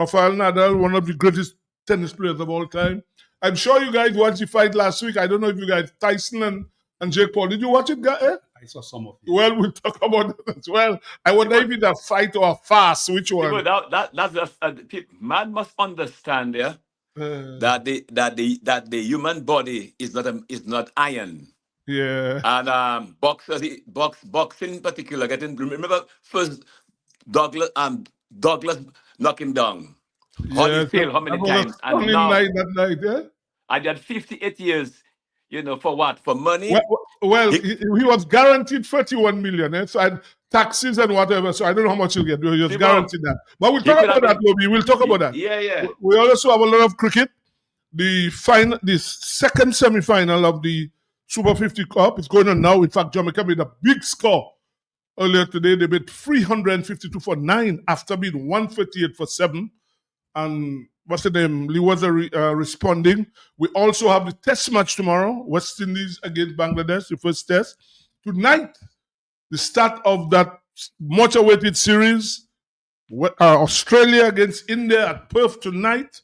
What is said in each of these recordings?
Rafael Nadal, one of the greatest tennis players of all time. I'm sure you guys watched the fight last week. I don't know if you guys, Tyson and Jake Paul. Did you watch it, guys? I saw some of it. Well, we'll talk about it as well. I wonder if it's a fight or a fast. Which one? Man must understand, yeah, that the human body is not iron. Yeah. And boxing in particular, remember first Douglas knocked him down. Holyfield, how many times? And now, that night, yeah? I did 58 years, for what? For money? Well, he was guaranteed 31 million, eh? So taxes and whatever. So I don't know how much he'll get. He was guaranteed that. But we'll talk about that, Lobby. We'll talk about that. Yeah. We also have a lot of cricket. The second semi-final of the Super 50 Cup is going on now. In fact, Jamaica made a big score earlier today. They made 352 for 9 after being 138 for 7. And what's the name? Lee was responding. We also have the test match tomorrow. West Indies against Bangladesh, the first test. Tonight, the start of that much-awaited series. Australia against India at Perth tonight.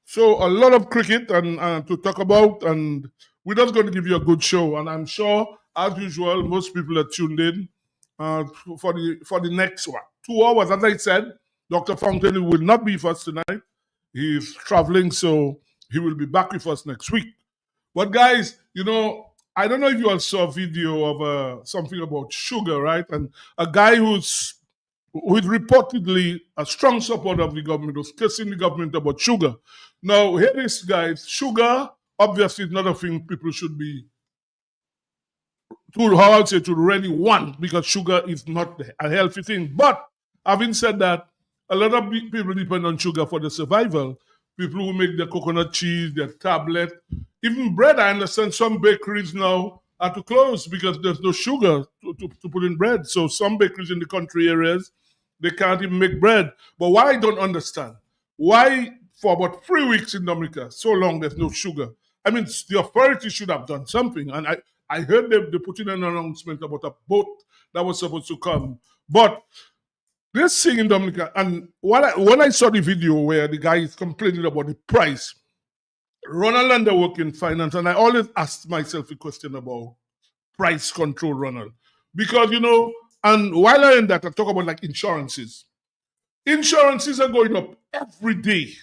So a lot of cricket and to talk about, and we're just going to give you a good show. And I'm sure, as usual, most people are tuned in for the next 2 hours. As I said, Dr. Fountain will not be with us tonight. He's traveling, so he will be back with us next week. But guys, I don't know if you all saw a video of something about sugar, right? And a guy who is reportedly a strong supporter of the government was cursing the government about sugar. Now, here is, guys, sugar obviously is not a thing people should be to really want, because sugar is not a healthy thing. But having said that, a lot of people depend on sugar for their survival. People who make their coconut cheese, their tablet, even bread. I understand some bakeries now are to close because there's no sugar to put in bread. So some bakeries in the country areas, they can't even make bread. But what I don't understand, why for about 3 weeks in Dominica, so long there's no sugar? I mean, the authorities should have done something. And I heard they put in an announcement about a boat that was supposed to come. But this thing in Dominica, and when I saw the video where the guy is complaining about the price, Ronald Lander work in finance, and I always ask myself a question about price control, Ronald. Because, and while I'm in that, I talk about like insurances. Insurances are going up every day,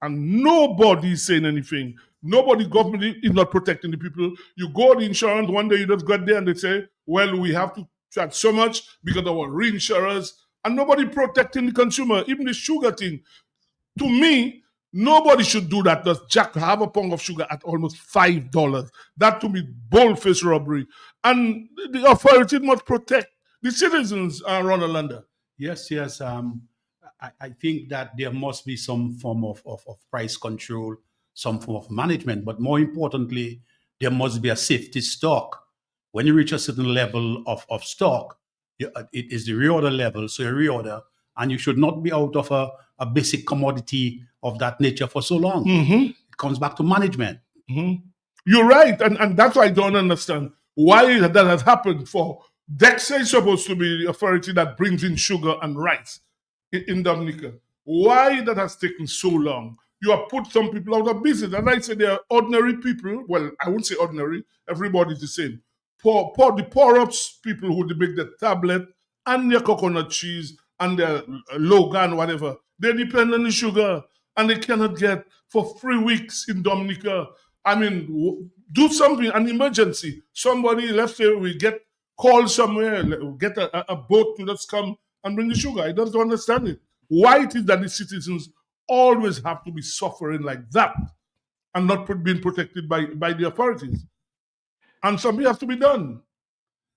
and nobody is saying anything. Government is not protecting the people. You go to the insurance, one day you just got there and they say, well, we have to charge so much because of our reinsurers, and nobody protecting the consumer. Even the sugar thing. To me, nobody should do that. Does Jack have a pound of sugar at almost $5? That to me, bold-faced robbery. And the authorities must protect the citizens, Ronald Lander. Yes. I think that there must be some form of price control, some form of management, but more importantly, there must be a safety stock. When you reach a certain level of stock, it is the reorder level, so you reorder, and you should not be out of a basic commodity of that nature for so long. Mm-hmm. It comes back to management. Mm-hmm. You're right, and that's why I don't understand why that has happened. For DEXA is supposed to be the authority that brings in sugar and rice in Dominica. Why that has taken so long? You have put some people out of business. And I say they are ordinary people. Well, I wouldn't say ordinary. Everybody's the same. The poor-ups people who make the tablet and their coconut cheese and their Logan, whatever, they depend on the sugar, and they cannot get for 3 weeks in Dominica. I mean, do something, an emergency. Somebody, let's say we get called somewhere, get a boat to just come and bring the sugar. I don't understand it. Why it is that the citizens always have to be suffering like that and not being protected by the authorities? And something has to be done.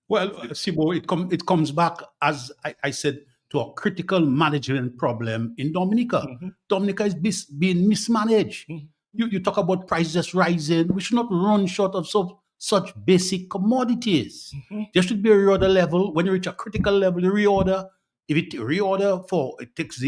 Well, Sibo, it comes back, as I said, to a critical management problem in Dominica. Mm-hmm. Dominica is being mismanaged. Mm-hmm. You talk about prices rising. We should not run short of such basic commodities. Mm-hmm. There should be a reorder level. When you reach a critical level, you reorder. If it it takes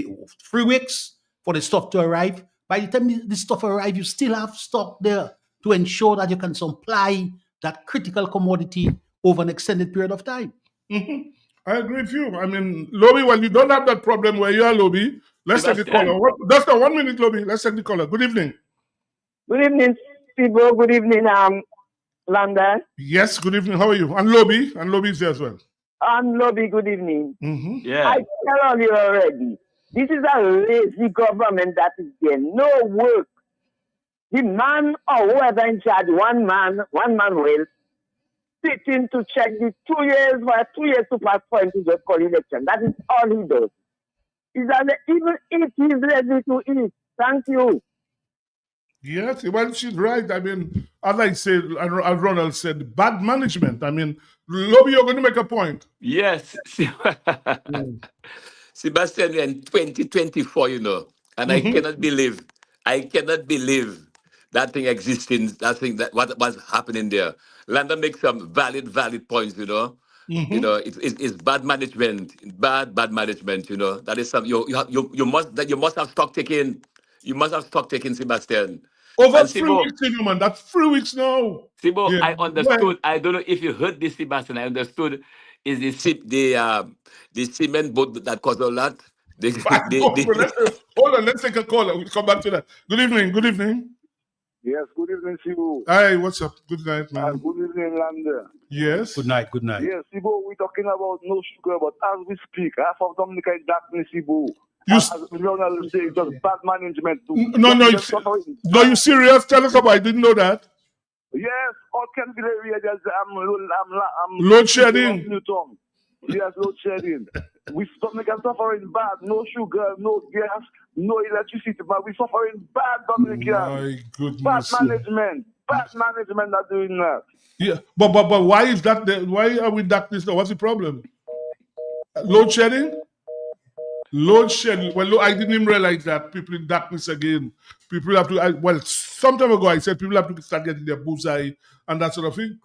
3 weeks for the stuff to arrive. By the time the stuff arrives, you still have stock there to ensure that you can supply that critical commodity over an extended period of time. Mm-hmm. I agree with you. I mean, Lobby, well, you don't have that problem where you are, Lobby. Let's take the caller. That's the 1 minute, Lobby. Let's take the caller. Good evening. Good evening, Sibo. Good evening, London. Yes, good evening. How are you? And Lobby. And Lobby is there as well. Lobby, good evening. Yeah. I tell you already, this is a lazy government that is there. No work. The man or whoever in charge, one man will sitting to check the 2 years, for 2 years to pass for him to just call election. That is all he does. Even if he's ready to eat. Thank you. Yes, well, she's right. I mean, as I said, as Ronald said, bad management. I mean, Lobby, you're going to make a point. Yes. Sebastian, we're in 2024, you know, and I cannot believe that thing existing, that what was happening there. Landa makes some valid points, you know. You know, it's bad management, bad management. You know, that is some you must have stock taking. You must have stock taking, Sebastian. Over And 3 Sibo, weeks, man. That's 3 weeks now. Sibo, Yeah. I understood. I don't know if you heard this, Sebastian. I understood is the cement boat that caused all that. Hold on, let's take a call. We'll come back to that. Good evening. Good evening. Yes, good evening, Sibo. Hi, what's up? Good night, man. Good evening, Landa. Yes. Good night. Yes, Sibo, we're talking about no sugar, but as we speak, half of Dominica is darkness, Sibo. You As Ronald said, just bad management. No, you serious? Tell us about it. I didn't know that. Yes, all can be area. I'm Load shedding. Yes, load shedding. We Dominica suffering bad. No sugar, no gas, no electricity, but we suffering bad, Dominica. My goodness. Bad management are doing that. Yeah, but why is that? Why are we darkness now? What's the problem? Load shedding. Load shedding. Well, I didn't even realize that people in darkness again. People have to. Some time ago I said people have to start getting their bullseye and that sort of thing.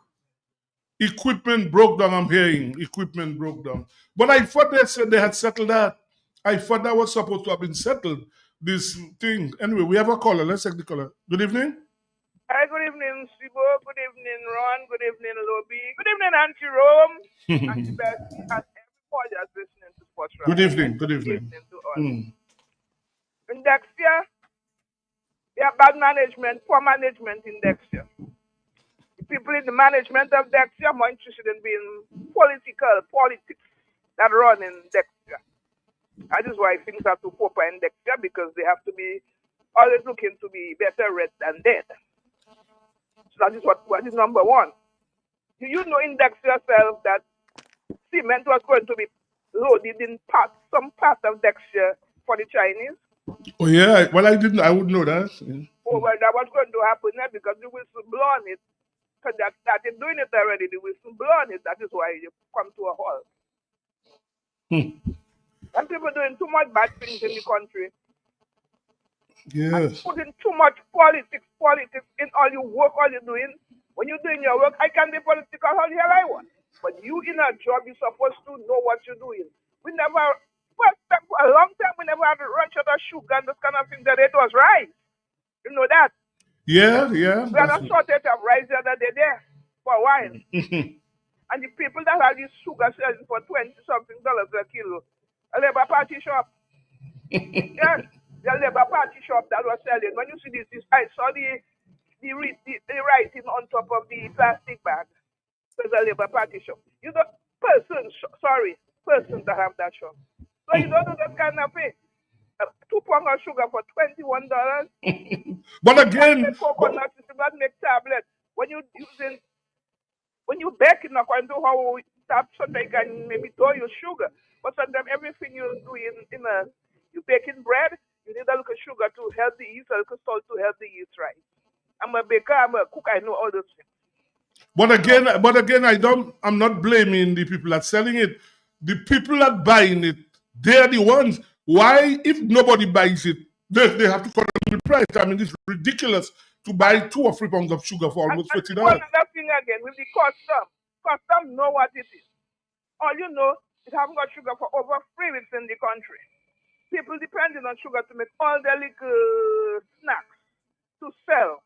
Equipment broke down. I'm hearing equipment broke down. But I thought they said they had settled that. I thought that was supposed to have been settled. This thing. Anyway, we have a caller. Let's take the caller. Good evening. Hi, good evening, Sibo. Good evening, Ron. Good evening, Lobby. Good evening, Auntie Rome. Auntie Bessie, and everybody that's listening to Sports Radio. Good evening. Good evening. To us. In Dexter, we have bad management, poor management in Dexter. The people in the management of Dexter are more interested in being politics that run in Dexter. That is why things have to pop in Dexter, because they have to be always looking to be better red than dead. So that is what is number one. Do you know, index yourself that cement was going to be loaded in some part of Dexter for the Chinese? Oh yeah, well I wouldn't know that. Yeah. Oh well, that was going to happen there because the whistle blew on it. Because they started doing it already, the whistle blew on it. That is why you come to a halt. And people doing too much bad things in the country. Yes. Putting too much politics in all your work, all you're doing. When you're doing your work, I can be political all the hell I want. But you in a job, you're supposed to know what you're doing. For a long time, we never had to run out of sugar and this kind of thing. That it was rice. You know that? Yeah. We had a shortage of rice the other day there for a while. And the people that had this sugar selling for $20-something a kilo, a Labour Party shop. Yes. The Labour Party shop that was selling. When you see this I saw the writing on top of the plastic bag. There's a Labour Party shop. You know, persons that have that shop. So you don't do that kind of thing. 2 pounds of sugar for $21. But again, coconut is not make tablets. When you bake, it's not going to how sometimes you can maybe throw your sugar. But sometimes everything you do you baking bread, you need a little sugar to help the yeast, a little salt to help the yeast right. I'm a baker, I'm a cook, I know all those things. But again, I'm not blaming the people that selling it. The people that buying it, they're the ones. Why, if nobody buys it, they have to cut the price? I mean, it's ridiculous to buy 2 or 3 pounds of sugar for almost $50. Another thing again, with the custom know what it is. All you know, it haven't got sugar for over 3 weeks in the country. People depending on sugar to make all their little snacks to sell.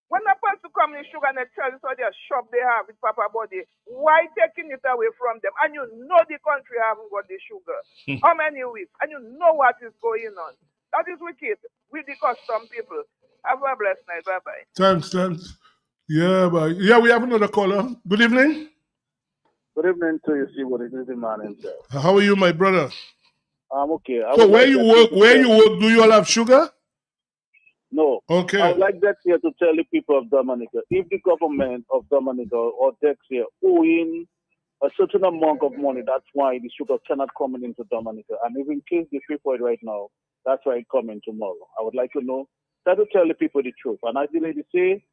When a person come in sugar and they tell you so their shop they have with Papa Body, why taking it away from them? And you know the country haven't got the sugar. How many weeks? And you know what is going on. That is wicked with the custom people. Have a blessed night. Bye-bye. Thanks. Yeah, but yeah, we have another caller. Good evening. Good evening to you, see what it is, the man himself. How are you, my brother? I'm okay. So where you work, do you all have sugar? No. Okay. I would like Dexia to tell the people of Dominica, if the government of Dominica or Dexia owing a certain amount of money, that's why the sugar cannot come into Dominica. And if in case they pay for it right now, that's why it's coming tomorrow. I would like to know, try to tell the people the truth. And as the lady say,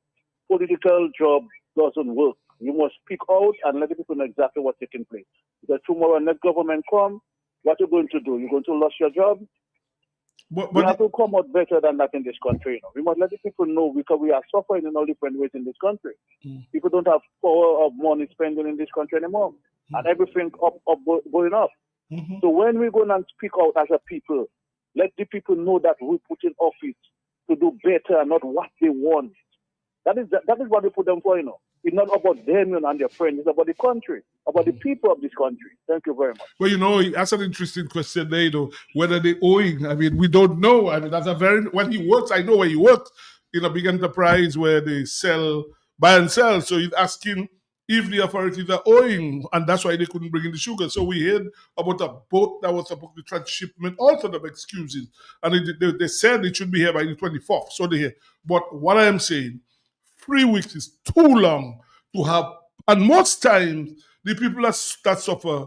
political job doesn't work. You must speak out and let the people know exactly what's taking place. Because tomorrow when the government come, what you're going to do? You're going to lose your job? But we have to come out better than that in this country. You know? We must let the people know because we are suffering in all different ways in this country. People don't have power of money spending in this country anymore. And everything going up. So when we go and speak out as a people, let the people know that we put in office to do better and not what they want. That is what we put them for, you know. It's not about them, you know, and their friends. It's about the country, about the people of this country. Thank you very much. Well, you know, that's an interesting question there, you know, whether they're owing. I mean, we don't know. I mean, when he works, I know where he works, in a big enterprise where they buy and sell. So he's asking if the authorities are owing, and that's why they couldn't bring in the sugar. So we heard about a boat that was supposed to transshipment, all sort of excuses. And they said it should be here by the 24th. So they hear. But what I am saying, 3 weeks is too long to have, and most times the people that suffer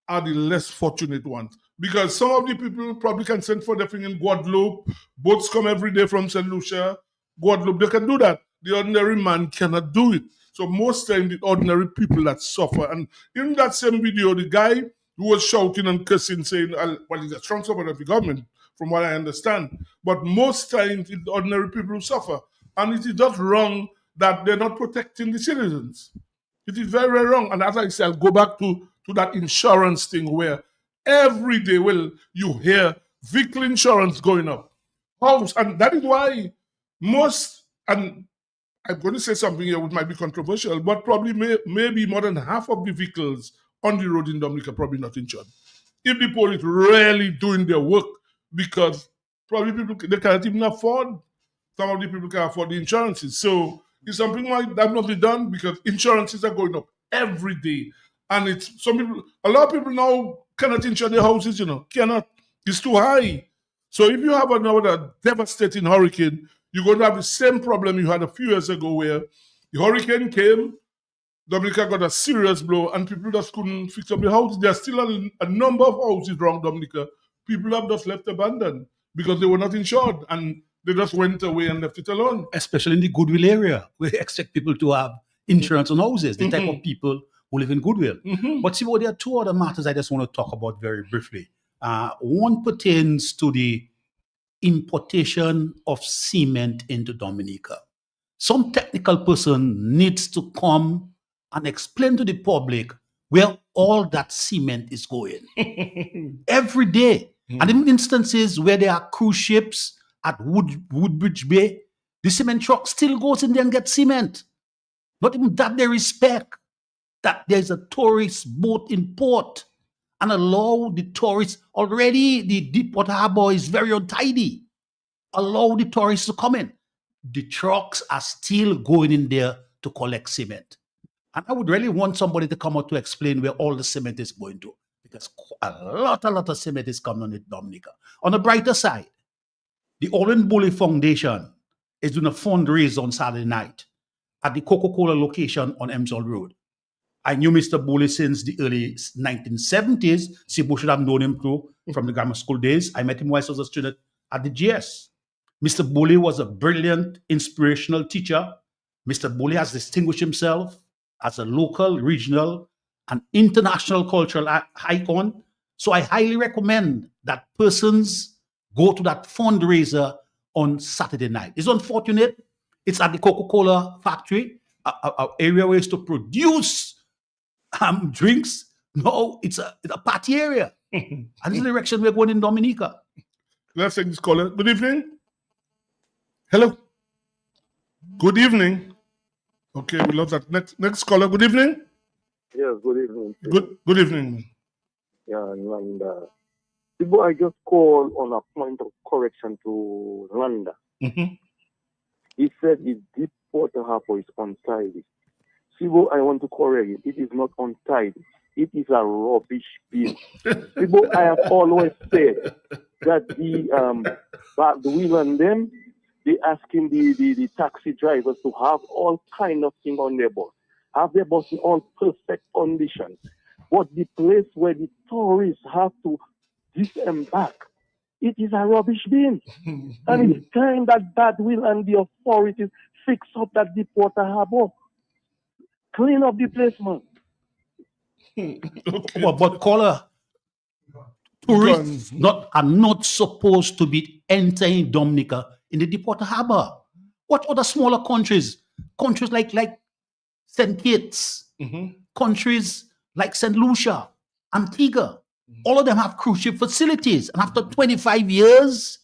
are the less fortunate ones, because some of the people probably can send for their thing in Guadeloupe. Boats come every day from St. Lucia, Guadeloupe. They can do that. The ordinary man cannot do it. So most times the ordinary people that suffer. And in that same video, the guy who was shouting and cursing, saying, well, he's a strong supporter of the government, from what I understand. But most times it's the ordinary people who suffer. And it is just wrong that they're not protecting the citizens. It is very, very wrong. And as I said, I'll go back to that insurance thing where every day, you hear vehicle insurance going up. House, and that is why most, and I'm going to say something here which might be controversial, but probably maybe more than half of the vehicles on the road in Dominica are probably not insured. If the police really doing their work, because probably people, they cannot even afford, some of the people can afford the insurances. So it's something like that must be done because insurances are going up every day. And a lot of people now cannot insure their houses, you know, cannot. It's too high. So if you have another devastating hurricane, you're going to have the same problem you had a few years ago where the hurricane came, Dominica got a serious blow, and people just couldn't fix up the houses. There's still a number of houses around Dominica. People have just left abandoned because they were not insured, and they just went away and left it alone. Especially in the Goodwill area, we expect people to have insurance on houses, the type of people who live in Goodwill. But see, there are two other matters I just want to talk about very briefly. One pertains to the importation of cement into Dominica. Some technical person needs to come and explain to the public where all that cement is going every day. And in instances where there are cruise ships at Woodbridge Bay, the cement truck still goes in there and gets cement. Not even that they respect that there's a tourist boat in port and allow the tourists, already the Deepwater Harbor is very untidy. Allow the tourists to come in. The trucks are still going in there to collect cement. And I would really want somebody to come out to explain where all the cement is going to, because a lot of cement is coming in Dominica. On the brighter side, the Olin Bully Foundation is doing a fundraiser on Saturday night at the Coca-Cola location on Emsall Road. I knew Mr. Bully since the early 1970s. Sibu should have known him too from the grammar school days. I met him while I was a student at the GS. Mr. Bully was a brilliant, inspirational teacher. Mr. Bully has distinguished himself as a local, regional, and international cultural icon. So I highly recommend that persons go to that fundraiser on Saturday night. It's unfortunate. It's at the Coca-Cola factory, an area where it's to produce drinks. No, it's a party area. And it's the direction we're going in Dominica. Let's take this caller. Good evening. Hello. Good evening. Okay, we lost that. Next caller. Good evening. Yes, good evening. Good evening, man. Yeah, and I just call on a point of correction to Landa. Mm-hmm. He said the deep water harbor is untidy. Sibo, I want to correct it. It is not untidy. It is a rubbish bin. Sibo, I have always said that the wheel and them, they asking the taxi drivers to have all kind of thing on their bus. Have their bus in all perfect condition. But the place where the tourists have to disembark, it is a rubbish bin. And it's time that Badwill and the authorities fix up that deep water harbor. Clean up the place, man. Okay. But caller, tourists are not supposed to be entering Dominica in the Deepwater Harbor. What other smaller countries like St. Kitts, countries like St. Lucia, Antigua, all of them have cruise ship facilities. And after 25 years,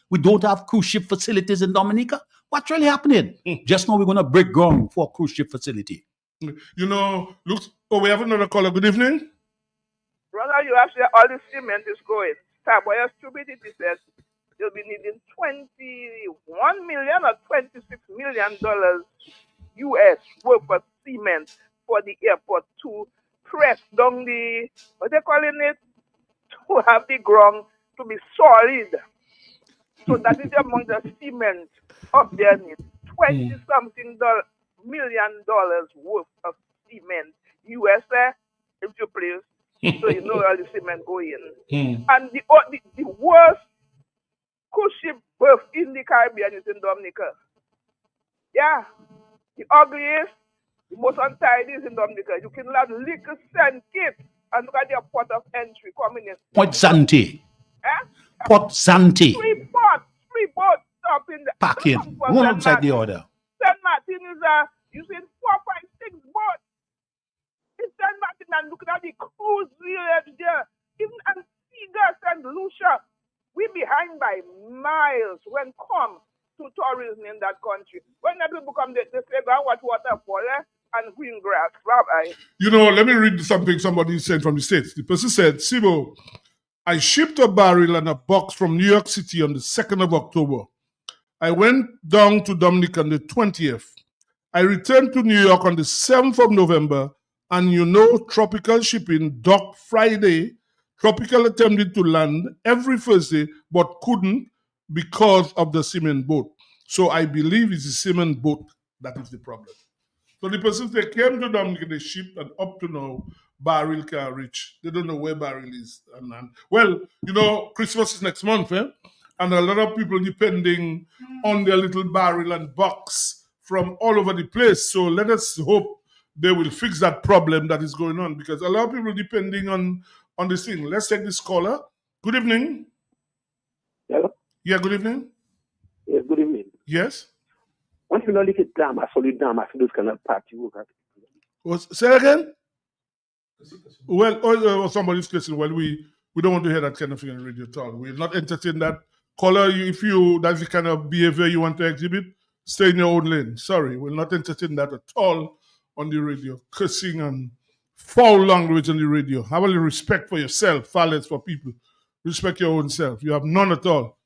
we don't have cruise ship facilities in Dominica. What's really happening? Just now we're going to break ground for a cruise ship facility. You know, look. Oh, we have another caller. Good evening. Brother, you have said all the cement is going. Starboy stupidity says you'll be needing $21 million or $26 million US worth of cement for the airport to press down the, what they calling it, to have the ground to be solid. So that is the amount of cement up there needs. $20-something million worth of cement. USA, if you please. So you know all the cement going in. And the worst cruise ship berth in the Caribbean is in Dominica. Yeah. The ugliest, the most untidy is in Dominica. You can land little St. Kitts and look at their port of entry coming in. Port Zante. Port Zante. Three boats stopping the Packing. One outside the other. St. Martin is using 4, 5, 6 boats. In St. Martin and looking at the cruise village there. Even Antigua, St. Lucia, we behind by miles when come to tourism in that country. When the people come, they say, go and watch waterfall and green grass. Rabbi. You know, let me read something somebody said from the States. The person said, Sibo, I shipped a barrel and a box from New York City on the 2nd of October. I went down to Dominica on the 20th. I returned to New York on the 7th of November, and you know, Tropical Shipping docked Friday. Tropical attempted to land every Thursday, but couldn't because of the cement boat. So I believe it's the cement boat that is the problem. So the person, they came to Dominica, they shipped, and up to now, barrel can't reach. They don't know where barrel is. Well, you know, Christmas is next month, eh? And a lot of people depending on their little barrel and box from all over the place. So let us hope they will fix that problem that is going on, because a lot of people depending on this thing. Let's take this caller. Good evening. Hello? Yeah, good evening. Yes, good evening. Yes? Once you know, look at dam, I solid dam, I feel those kind of party work. Say again? Well, somebody's listening. Well, we don't want to hear that kind of thing on the radio at all. We're not entertain that. Caller, if that's the kind of behavior you want to exhibit, stay in your own lane. Sorry, we'll not entertain that at all on the radio. Cursing and foul language on the radio. Have a little respect for yourself, far less for people. Respect your own self. You have none at all.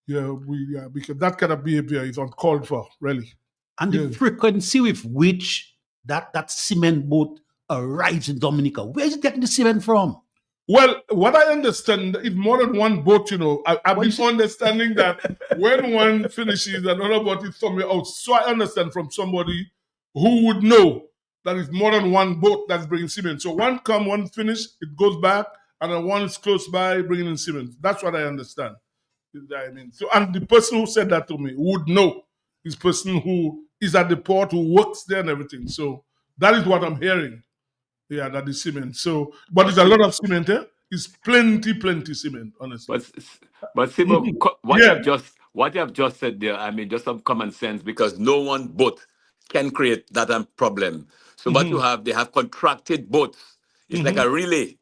Because that kind of behavior is uncalled for, really. And the frequency with which that cement boat arrives in Dominica, where is it getting the cement from? Well, what I understand is more than one boat, you know. I've been understanding that when one finishes, another boat is somewhere else. So I understand from somebody who would know that it's more than one boat that's bringing cement. So one come, one finish, it goes back, and then one is close by bringing in cement. That's what I understand. I mean, so, and the person who said that to me would know. This person who is at the port, who works there and everything. So that is what I'm hearing. Yeah, that is cement. So, but it's a lot of cement there. It's plenty cement, honestly. But Sibo, what you have just said there, I mean, just some common sense, because no one boat can create that problem. So what you have, they have contracted boats. It's like a relay.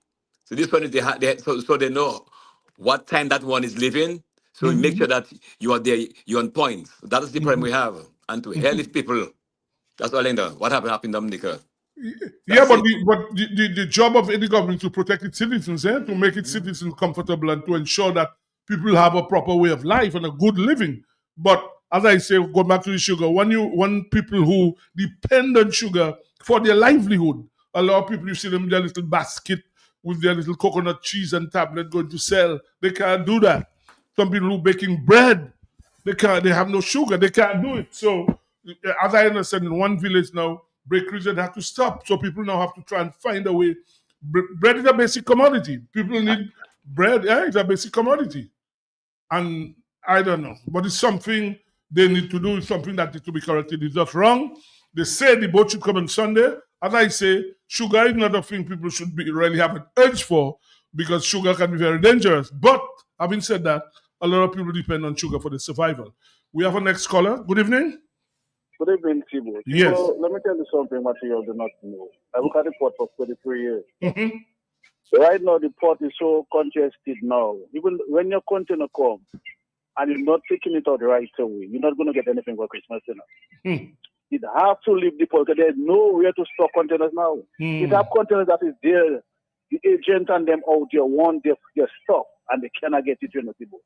So this one is so they know what time that one is leaving. So make sure that you are there, you're on point. That is the problem we have. And to hell if people, that's all I know. What happened in Dominica? Yeah, That's but it. the job of any government is to protect its citizens, to make its citizens comfortable and to ensure that people have a proper way of life and a good living. But as I say, go back to the sugar. When people who depend on sugar for their livelihood, a lot of people, you see them in their little basket with their little coconut cheese and tablet going to sell. They can't do that. Some people who baking bread, they have no sugar. They can't do it. So, as I understand, in one village now, bakeries that have to stop. So people now have to try and find a way. Bread is a basic commodity. People need bread. Yeah, it's a basic commodity. And I don't know, but it's something they need to do. It's something that needs to be corrected. It's just wrong. They say the boat should come on Sunday. As I say, sugar is not a thing people should really have an urge for because sugar can be very dangerous. But having said that, a lot of people depend on sugar for their survival. We have a next caller. Good evening. Good evening, Tibo. Yes. So, let me tell you something what you all do not know. I work at the port for 33 years. Right now, the port is so congested now. Even when your container comes and you're not taking it out right away, you're not going to get anything for Christmas dinner. It have to leave the port because there's nowhere to store containers now. It have containers that is there. The agent and them out there want their stuff and they cannot get it, Tibo.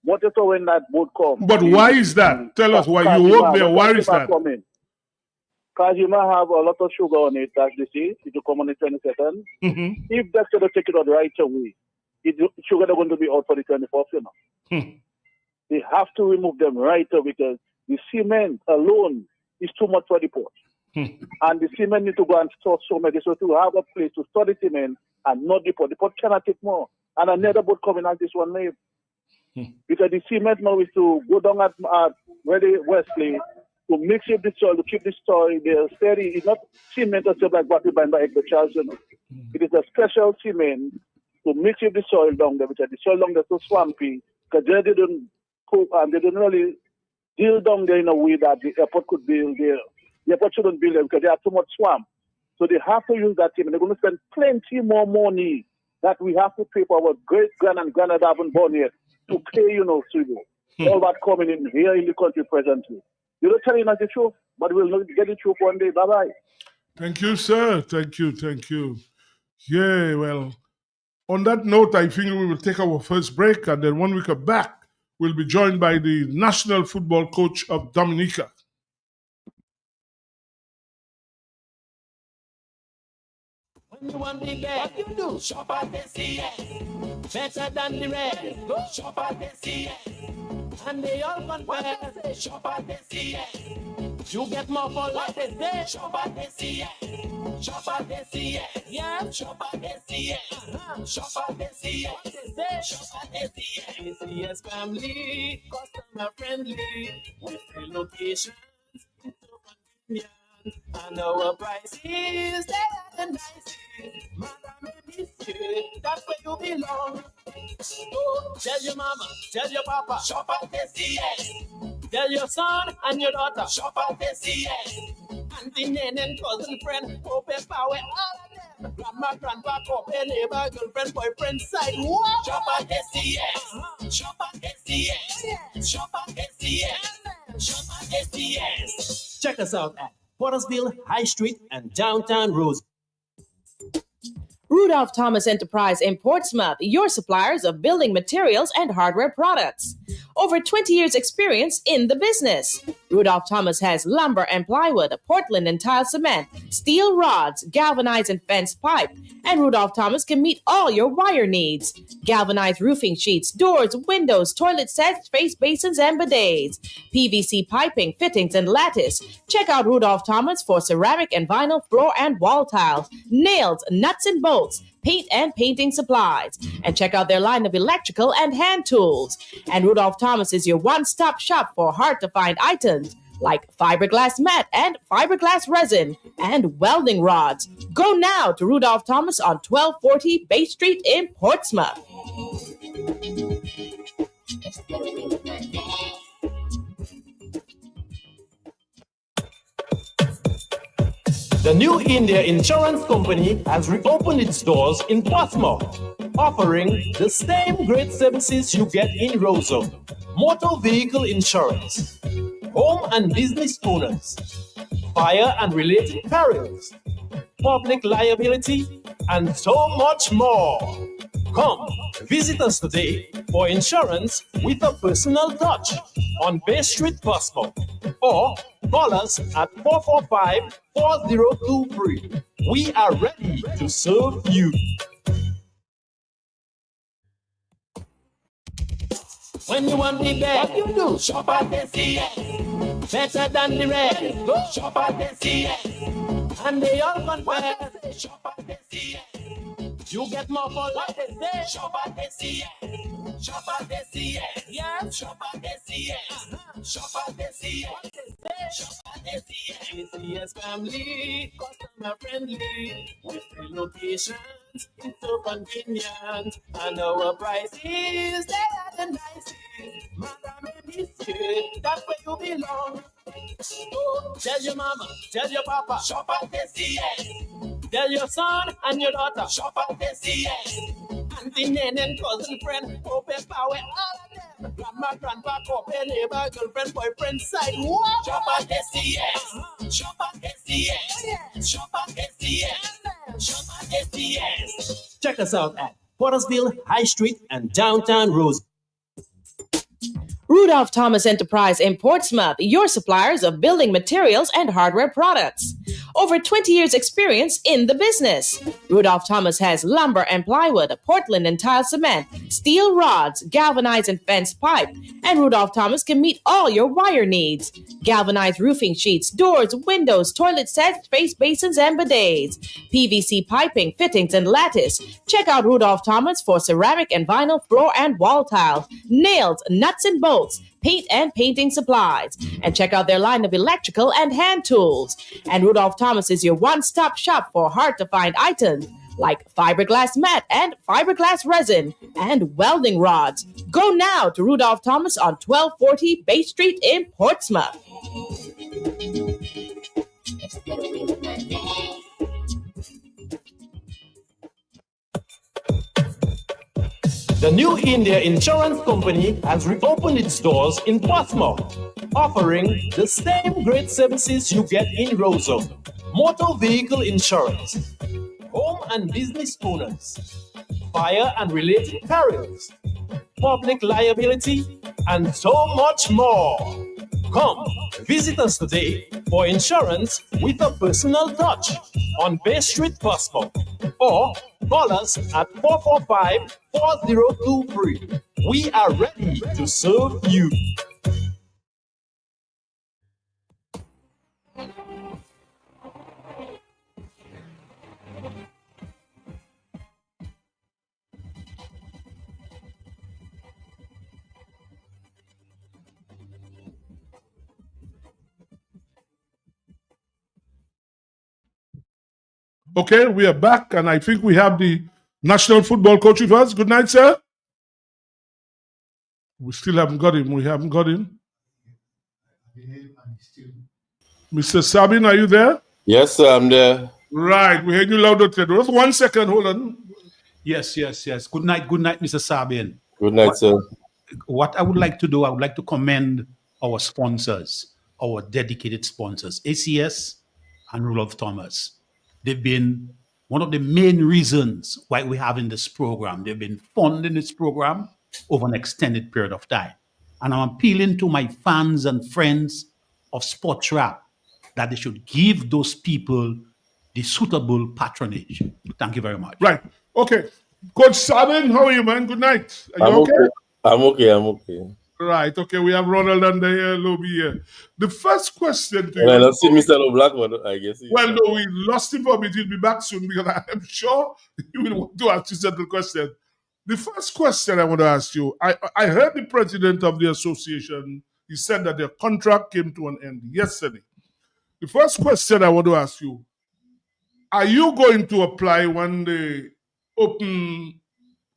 What is when that boat comes? But why is that? Tell us why you work there. Why is that? Because you might have a lot of sugar on it, as they say, it will come on the 22nd. If that's going to take it out right away, sugar is going to be out for the 24th, They have to remove them right away because the cement alone is too much for the port. And the cement need to go and store so much. So to have a place to store the cement and not the port. The port cannot take more. And another boat coming as this one made. Because the cement now is to go down at Ready Wesley to mix up the soil, to keep the soil there steady. It's not cement or stuff like what we buy by Eggbert Charles. It is a special cement to mix up the soil down there, because the soil down there is so swampy, because they didn't cook and they didn't really deal down there in a way that the airport could build there. The airport shouldn't build there because they have too much swamp. So they have to use that cement. They're going to spend plenty more money that we have to pay for our great-grand and granddad haven't born yet to pay, Subo. All that coming in here in the country presently. You're not telling us the truth, but we'll not get the truth one day. Bye-bye. Thank you, sir. Thank you. Yeah, well, on that note, I think we will take our first break, and then when we come back, we'll be joined by the national football coach of Dominica. When you want the bed, what you do? Shop at SCS. Better than the red. Go shop at SCS. And they all compare. Shop at SCS. You get more for life than they. Shop at SCS. Shop at SCS. Yeah. Shop at SCS. Shop at SCS. Shop at SCS. SCS family. Customer friendly. With relocations. And our prices, they are the nicest. Madam, that's where you belong. Oh, tell your mama, tell your papa, shop at SCS. Tell your son and your daughter, shop at SCS. Auntie, nan, and cousin, friend, open power, all of them. Grandma, grandpa, couple, neighbor, girlfriend, boyfriend, side, what? Shop at SCS. Shop at SCS. Shop at SCS. Shop at SCS. Check us out at Pottersville, High Street, and Downtown Rose. Rudolph Thomas Enterprise in Portsmouth, your suppliers of building materials and hardware products. Over 20 years experience in the business. Rudolph Thomas has lumber and plywood, Portland and tile cement, steel rods, galvanized and fenced pipe, and Rudolph Thomas can meet all your wire needs. Galvanized roofing sheets, doors, windows, toilet sets, face basins, and bidets. PVC piping, fittings, and lattice. Check out Rudolph Thomas for ceramic and vinyl floor and wall tiles, nails, nuts and bolts, paint and painting supplies. And check out their line of electrical and hand tools. And Rudolph Thomas is your one-stop shop for hard-to-find items like fiberglass mat and fiberglass resin and welding rods. Go now to Rudolph Thomas on 1240 Bay Street in Portsmouth. The New India Insurance Company has reopened its doors in Portsmouth, offering the same great services you get in Roseau. Motor vehicle insurance, home and business owners, fire and related perils, public liability, and so much more. Come, visit us today for insurance with a personal touch on Bay Street, Portsmouth, or call us at 445-4023. We are ready to serve you. When you want the best, what you do? Shop at SCS. Better than the rest. Go shop at SCS. And they all compare. Shop at SCS. You get more for what they say. Shop at SCS. Shop at SCS. Yeah. Shop at SCS. Shop at SCS. Shop at SCS. SCS family, customer friendly. With 3 locations, it's so convenient. And our prices, they are the nicest. Madam and Miss Kid, that's where you belong. So tell your mama, tell your papa, shop at SCS. Tell your son and your daughter, shop at SCS. Auntie, nan, and cousin, friend, open power, all of them. Grandma, grandpa, couple, neighbor, girlfriend, boyfriend, side, what? Shop at SCS. Shop at SCS. Shop at SCS. Shop at SCS. Check us out at Pottersville, High Street, and downtown Rose. Rudolph Thomas Enterprise in Portsmouth, your suppliers of building materials and hardware products. Over 20 years experience in the business. Rudolph Thomas has lumber and plywood, Portland and tile cement, steel rods, galvanized and fenced pipe, and Rudolph Thomas can meet all your wire needs. Galvanized roofing sheets, doors, windows, toilet sets, face basins, and bidets. PVC piping, fittings, and lattice. Check out Rudolph Thomas for ceramic and vinyl floor and wall tiles, nails, nuts and bolts, paint and painting supplies. And check out their line of electrical and hand tools. And Rudolph Thomas is your one-stop shop for hard-to-find items like fiberglass mat and fiberglass resin and welding rods. Go now to Rudolph Thomas on 1240 Bay Street in Portsmouth. The New India Insurance Company has reopened its doors in Portsmouth, offering the same great services you get in Roseau. Motor vehicle insurance, home and business owners, fire and related perils, public liability, and so much more. Come, visit us today for insurance with a personal touch on Bay Street, Portsmouth, or call us at 445-4023. We are ready to serve you. Okay, we are back, and I think we have the national football coach with us. Good night, sir. We still haven't got him. We haven't got him. Mr. Sabin, are you there? Yes, sir, I'm there. Right, we heard you loud and clear. Just 1 second, hold on. Yes. Good night, Mr. Sabin. Good night, sir. What I would like to do, I would like to commend our sponsors, our dedicated sponsors, ACS and Rudolph Thomas. They've been one of the main reasons why we're having this program. They've been funding this program over an extended period of time. And I'm appealing to my fans and friends of Sports Wrap that they should give those people the suitable patronage. Thank you very much. Right. Okay. Coach Sabin, how are you, man? Good night. Are you okay? I'm okay. Right. Okay. We have Ronald and Lobby here. The first question to you. I don't see Mr. Blackman, I guess. Well, no, we lost him, but he'll be back soon because I'm sure you will want to ask you certain question. The first question I want to ask you, I heard the president of the association, he said that their contract came to an end yesterday. The first question I want to ask you, are you going to apply when they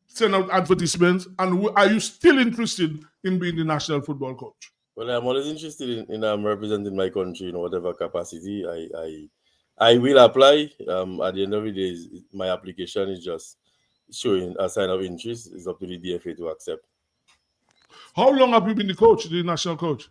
send out advertisements, and are you still interested in being the national football coach? Well, I'm always interested in representing my country in whatever capacity. I will apply. At the end of the day, my application is just showing a sign of interest, it's up to the DFA to accept. How long have you been the national coach?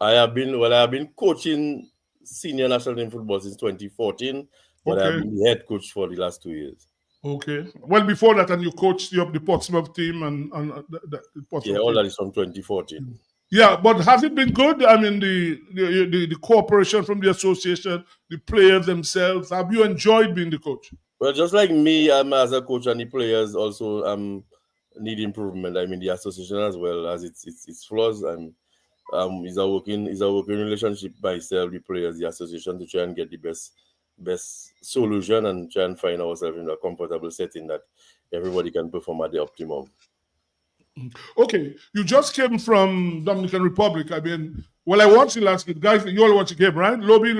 I have been coaching senior national team football since 2014, but I have been the head coach for the last 2 years. Okay. Well, before that, and you coached the Portsmouth team and the Portsmouth all team. that is from 2014. Yeah, but has it been good? I mean, the cooperation from the association, the players themselves. Have you enjoyed being the coach? Well, just like me, as a coach, and the players also need improvement. I mean, the association as well as its flaws, and is a working relationship by itself, the players, the association, to try and get the best solution and try and find ourselves in a comfortable setting that everybody can perform at the optimum. Okay, you just came from Dominican Republic. I mean, well, I watched the last game. Guys, you all watched the game, right? Lobby,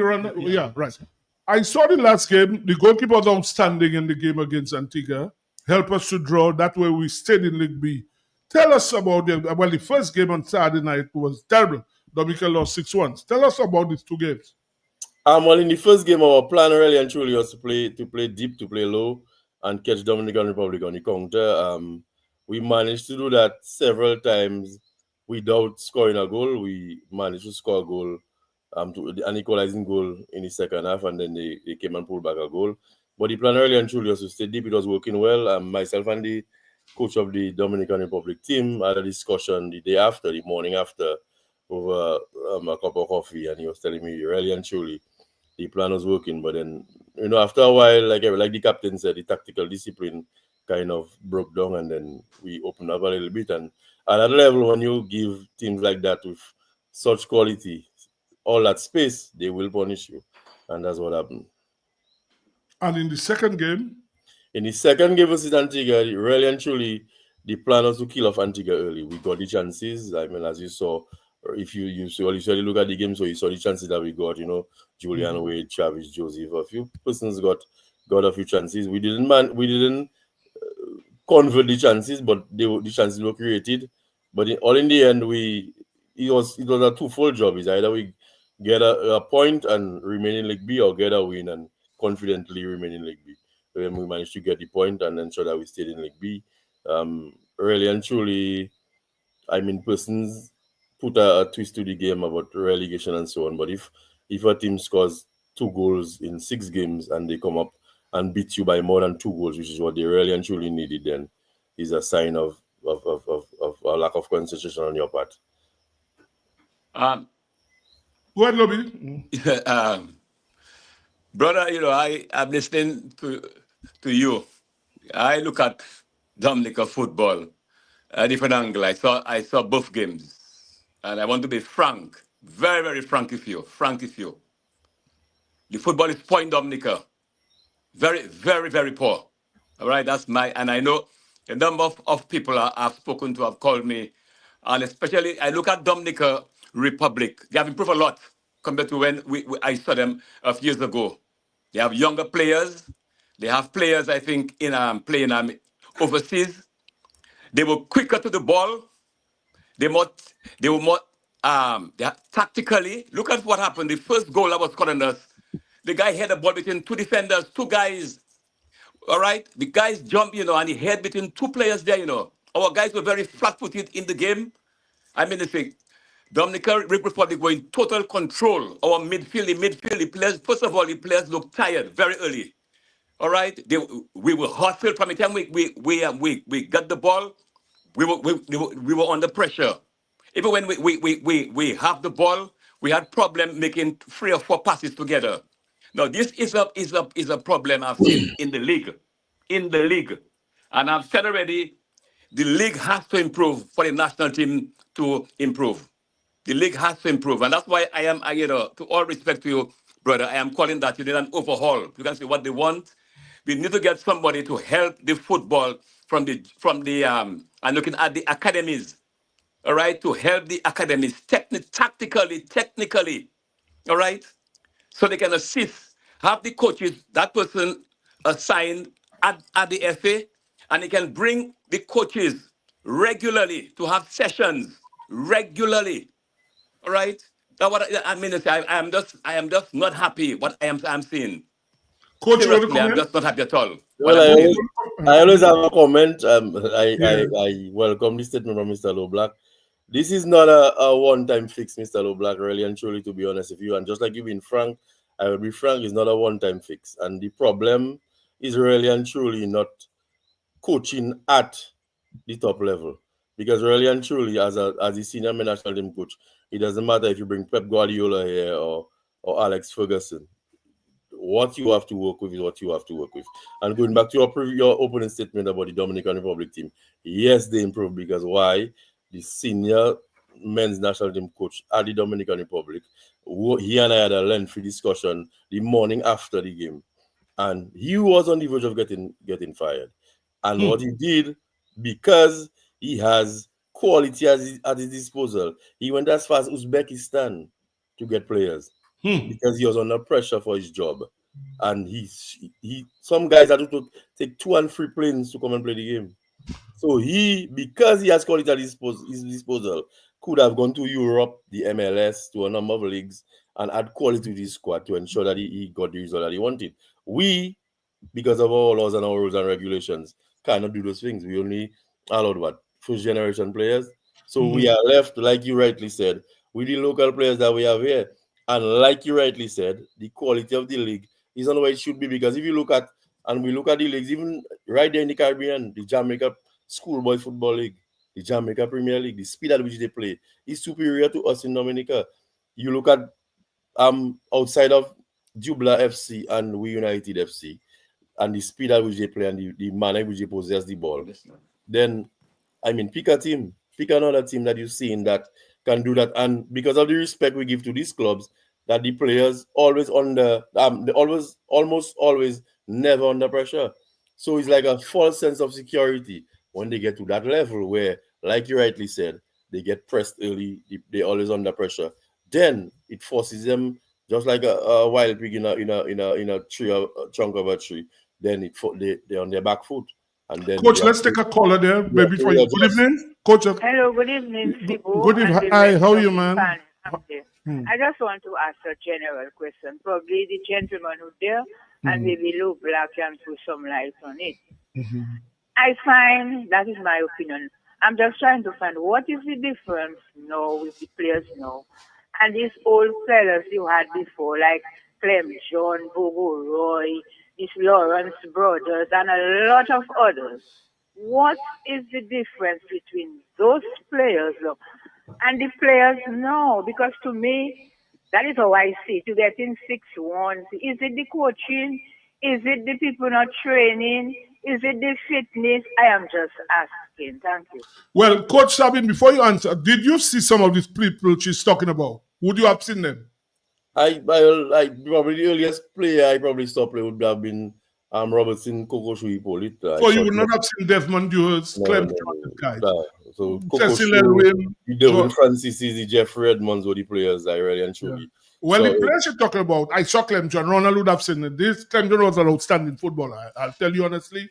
yeah, right. I saw the last game. The goalkeeper was outstanding in the game against Antigua. Help us to draw. That way we stayed in League B. Tell us about the first game on Saturday night was terrible. Dominican lost 6-1. Tell us about these two games. Well, in the first game, our plan really and truly was to play deep, to play low, and catch Dominican Republic on the counter. We managed to do that several times without scoring a goal. We managed to score a goal, an equalizing goal in the second half, and then they came and pulled back a goal. But the plan early and truly was to stay deep. It was working well. Myself and the coach of the Dominican Republic team had a discussion the morning after, over a cup of coffee, and he was telling me really and truly the plan was working. But then, after a while, like the captain said, the tactical discipline kind of broke down, and then we opened up a little bit. And at that level, when you give teams like that with such quality all that space, they will punish you, and that's what happened. And in the second game? In the second game versus Antigua, really and truly, the plan was to kill off Antigua early. We got the chances. I mean, as you saw, if you usually look at the game, so you saw the chances that we got, Julian Wade, Travis Joseph, a few persons got a few chances. We didn't convert the chances, but the chances were created. But in the end, it was a twofold job. It's either we get a point and remain in League B, or get a win and confidently remain in League B. And we managed to get the point and ensure that we stayed in League B. Really and truly, I mean, persons put a twist to the game about relegation and so on. But if a team scores 2 goals in 6 games and they come up and beat you by more than 2 goals, which is what they really and truly needed, then is a sign of a lack of concentration on your part. Go ahead, Lobby. Brother, I'm listening to you. I look at Dominica football a different angle. I saw both games, and I want to be frank, very, very frank with you. The football is poor in Dominica. Very, very, very poor. All right, and I know a number of people I've spoken to have called me, and especially I look at Dominica Republic. They have improved a lot compared to when I saw them a few years ago. They have younger players. They have players, I think, playing overseas. They were quicker to the ball. They were more tactically. Look at what happened. The first goal that was scored on us, the guy had the ball between 2 defenders, 2 guys. All right? The guys jumped, and he had between 2 players there, Our guys were very flat-footed in the game. I mean, Dominican Republic were in total control. Our midfield, the players, first of all, the players looked tired very early. All right? We were hostile from the time we got the ball. We were under pressure. Even when we have the ball, we had problem making 3 or 4 passes together. Now, this is a problem I've seen in the league. And I've said already, the league has to improve for the national team to improve. The league has to improve. And that's why to all respect to you, brother, I am calling that you need an overhaul. You can see what they want. We need to get somebody to help the football from the and looking at the academies. All right, to help the academies technically. All right, so they can assist, have the coaches, that person assigned at the FA, and they can bring the coaches regularly to have sessions regularly. All right, that's what I mean. I am just not happy what I'm seeing. Coach, you want to Seriously, I'm comment? just not happy at all. Well, What I'm saying. I always have a comment. Yeah. I welcome the statement from Mr. Loblack. This is not a one-time fix, Mr. Loblack, really and truly, to be honest with you. And just like you being frank, I will be frank, it's not a one-time fix. And the problem is really and truly not coaching at the top level. Because really and truly, as a senior national team coach, it doesn't matter if you bring Pep Guardiola here or Alex Ferguson. What you have to work with is what you have to work with. And going back to your opening statement about the Dominican Republic team, yes, they improved because why? The senior men's national team coach at the Dominican Republic, he and I had a lengthy discussion the morning after the game, and he was on the verge of getting fired. And what he did, because he has quality at his disposal, he went as far as Uzbekistan to get players. Because he was under pressure for his job, and some guys had to take 2 and 3 planes to come and play the game. So because he has quality at his disposal, could have gone to Europe, the MLS, to a number of leagues, and add quality to his squad to ensure that he got the result that he wanted. We, because of our laws and our rules and regulations, cannot do those things. We only allowed first generation players. So we are left, like you rightly said, with the local players that we have here. And like you rightly said, the quality of the league is not where it should be, because if you look at the leagues, even right there in the Caribbean, the Jamaica Schoolboy Football League, the Jamaica Premier League, the speed at which they play is superior to us in Dominica. You look at outside of Jubla FC and We United FC, and the speed at which they play and the manner in which they possess the ball, then, pick a team. Pick another team that you see in that can do that. And because of the respect we give to these clubs, that the players always almost always never under pressure. So it's like a false sense of security when they get to that level where, like you rightly said, they get pressed early, they're always under pressure. Then it forces them, just like a wild pig in a tree, a trunk of a tree. Then they're on their back foot. And then Coach, let's take a caller there, maybe for you. Good evening, Coach. Hello, good evening, Sibu. Good evening. Hi, how are you, man? I just want to ask a general question. Probably the gentleman who's there, and maybe Lou Black can put some light on it. I find, that is my opinion, I'm just trying to find what is the difference now with the players now and these old fellas you had before, like Clem John, Bobo Roy, these Lawrence brothers, and a lot of others. What is the difference between those players and the players now? Because to me, that is how I see it. You get in 6-1. Is it the coaching? Is it the people not training? Is it the fitness? I am just asking. Thank you. Well, Coach Sabin, before you answer, did you see some of these people she's talking about? Would you have seen them? I probably the earliest player I probably saw play would have been Robertson Kokoshui Polit. So you would not have seen Desmond Dewars, Clem guys. So Cecil Elwin, Delvin Francis, the Jeffrey Edmonds were the players I really and truly. Yeah. Well, the players you're talking about, I saw Clem John. Ronald would have seen it. This Clem John was an outstanding footballer. I'll tell you honestly.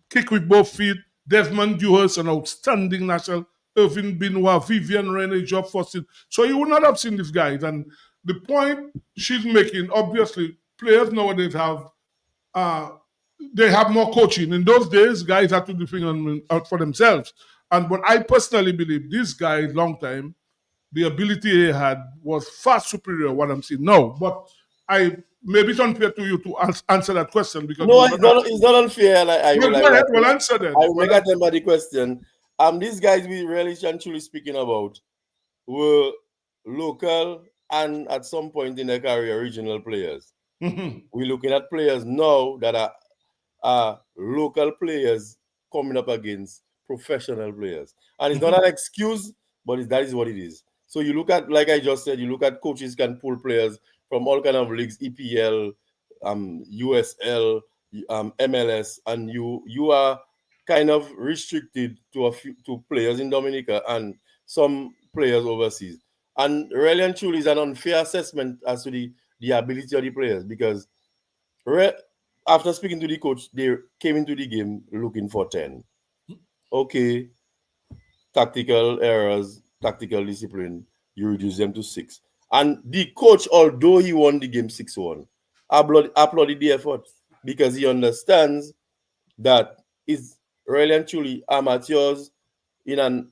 Kick with both feet. Desmond Dewars, an outstanding national. Irvin Benoit, Vivian Rene, Job Fossil. So you would not have seen these guys. And the point she's making, obviously, players nowadays have they have more coaching. In those days, guys had to do things out for themselves. But I personally believe these guys, long time, the ability they had was far superior to what I'm seeing now. But maybe it's unfair to you to answer that question because it's not unfair. We'll answer that. I will make a temper the question. These guys we really and truly speaking about were local and at some point in their career regional players. We're looking at players now that are local players coming up against professional players, and it's not an excuse, but that is what it is. So you look at, like I just said, you look at coaches can pull players from all kind of leagues, EPL, USL, MLS, and you are kind of restricted to players in Dominica and some players overseas. And really and truly is an unfair assessment as to the ability of the players, because after speaking to the coach, they came into the game looking for 10. Okay, tactical errors, tactical discipline, you reduce them to 6. And the coach, although he won the game 6-1, applauded the effort because he understands that it's really and truly amateurs in an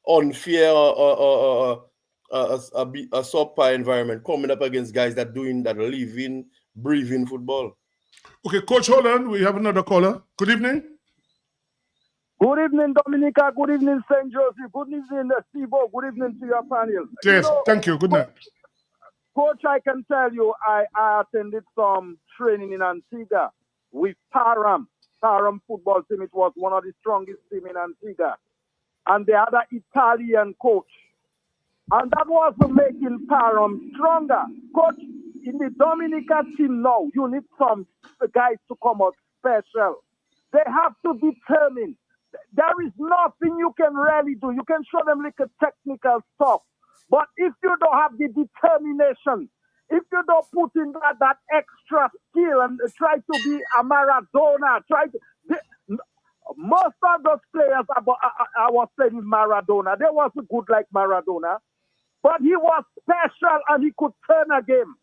unfair or a subpar environment coming up against guys that live in, breathe in football. Okay, Coach, hold on. We have another caller. Good evening. Good evening, Dominica. Good evening, St. Joseph. Good evening, Steve-O. Good evening to your panel. Yes, thank you. Good night. Coach, I can tell you, I attended some training in Antigua with Param football team. It was one of the strongest teams in Antigua. And they had an Italian coach. And that was making Param stronger. Coach, in the Dominica team now, you need some guys to come out special. They have to determine. There is nothing you can really do. You can show them like a technical stuff. But if you don't have the determination, if you don't put in that extra skill and try to be a Maradona, most of those players I was playing with Maradona, they wasn't good like Maradona, but he was special and he could turn a game.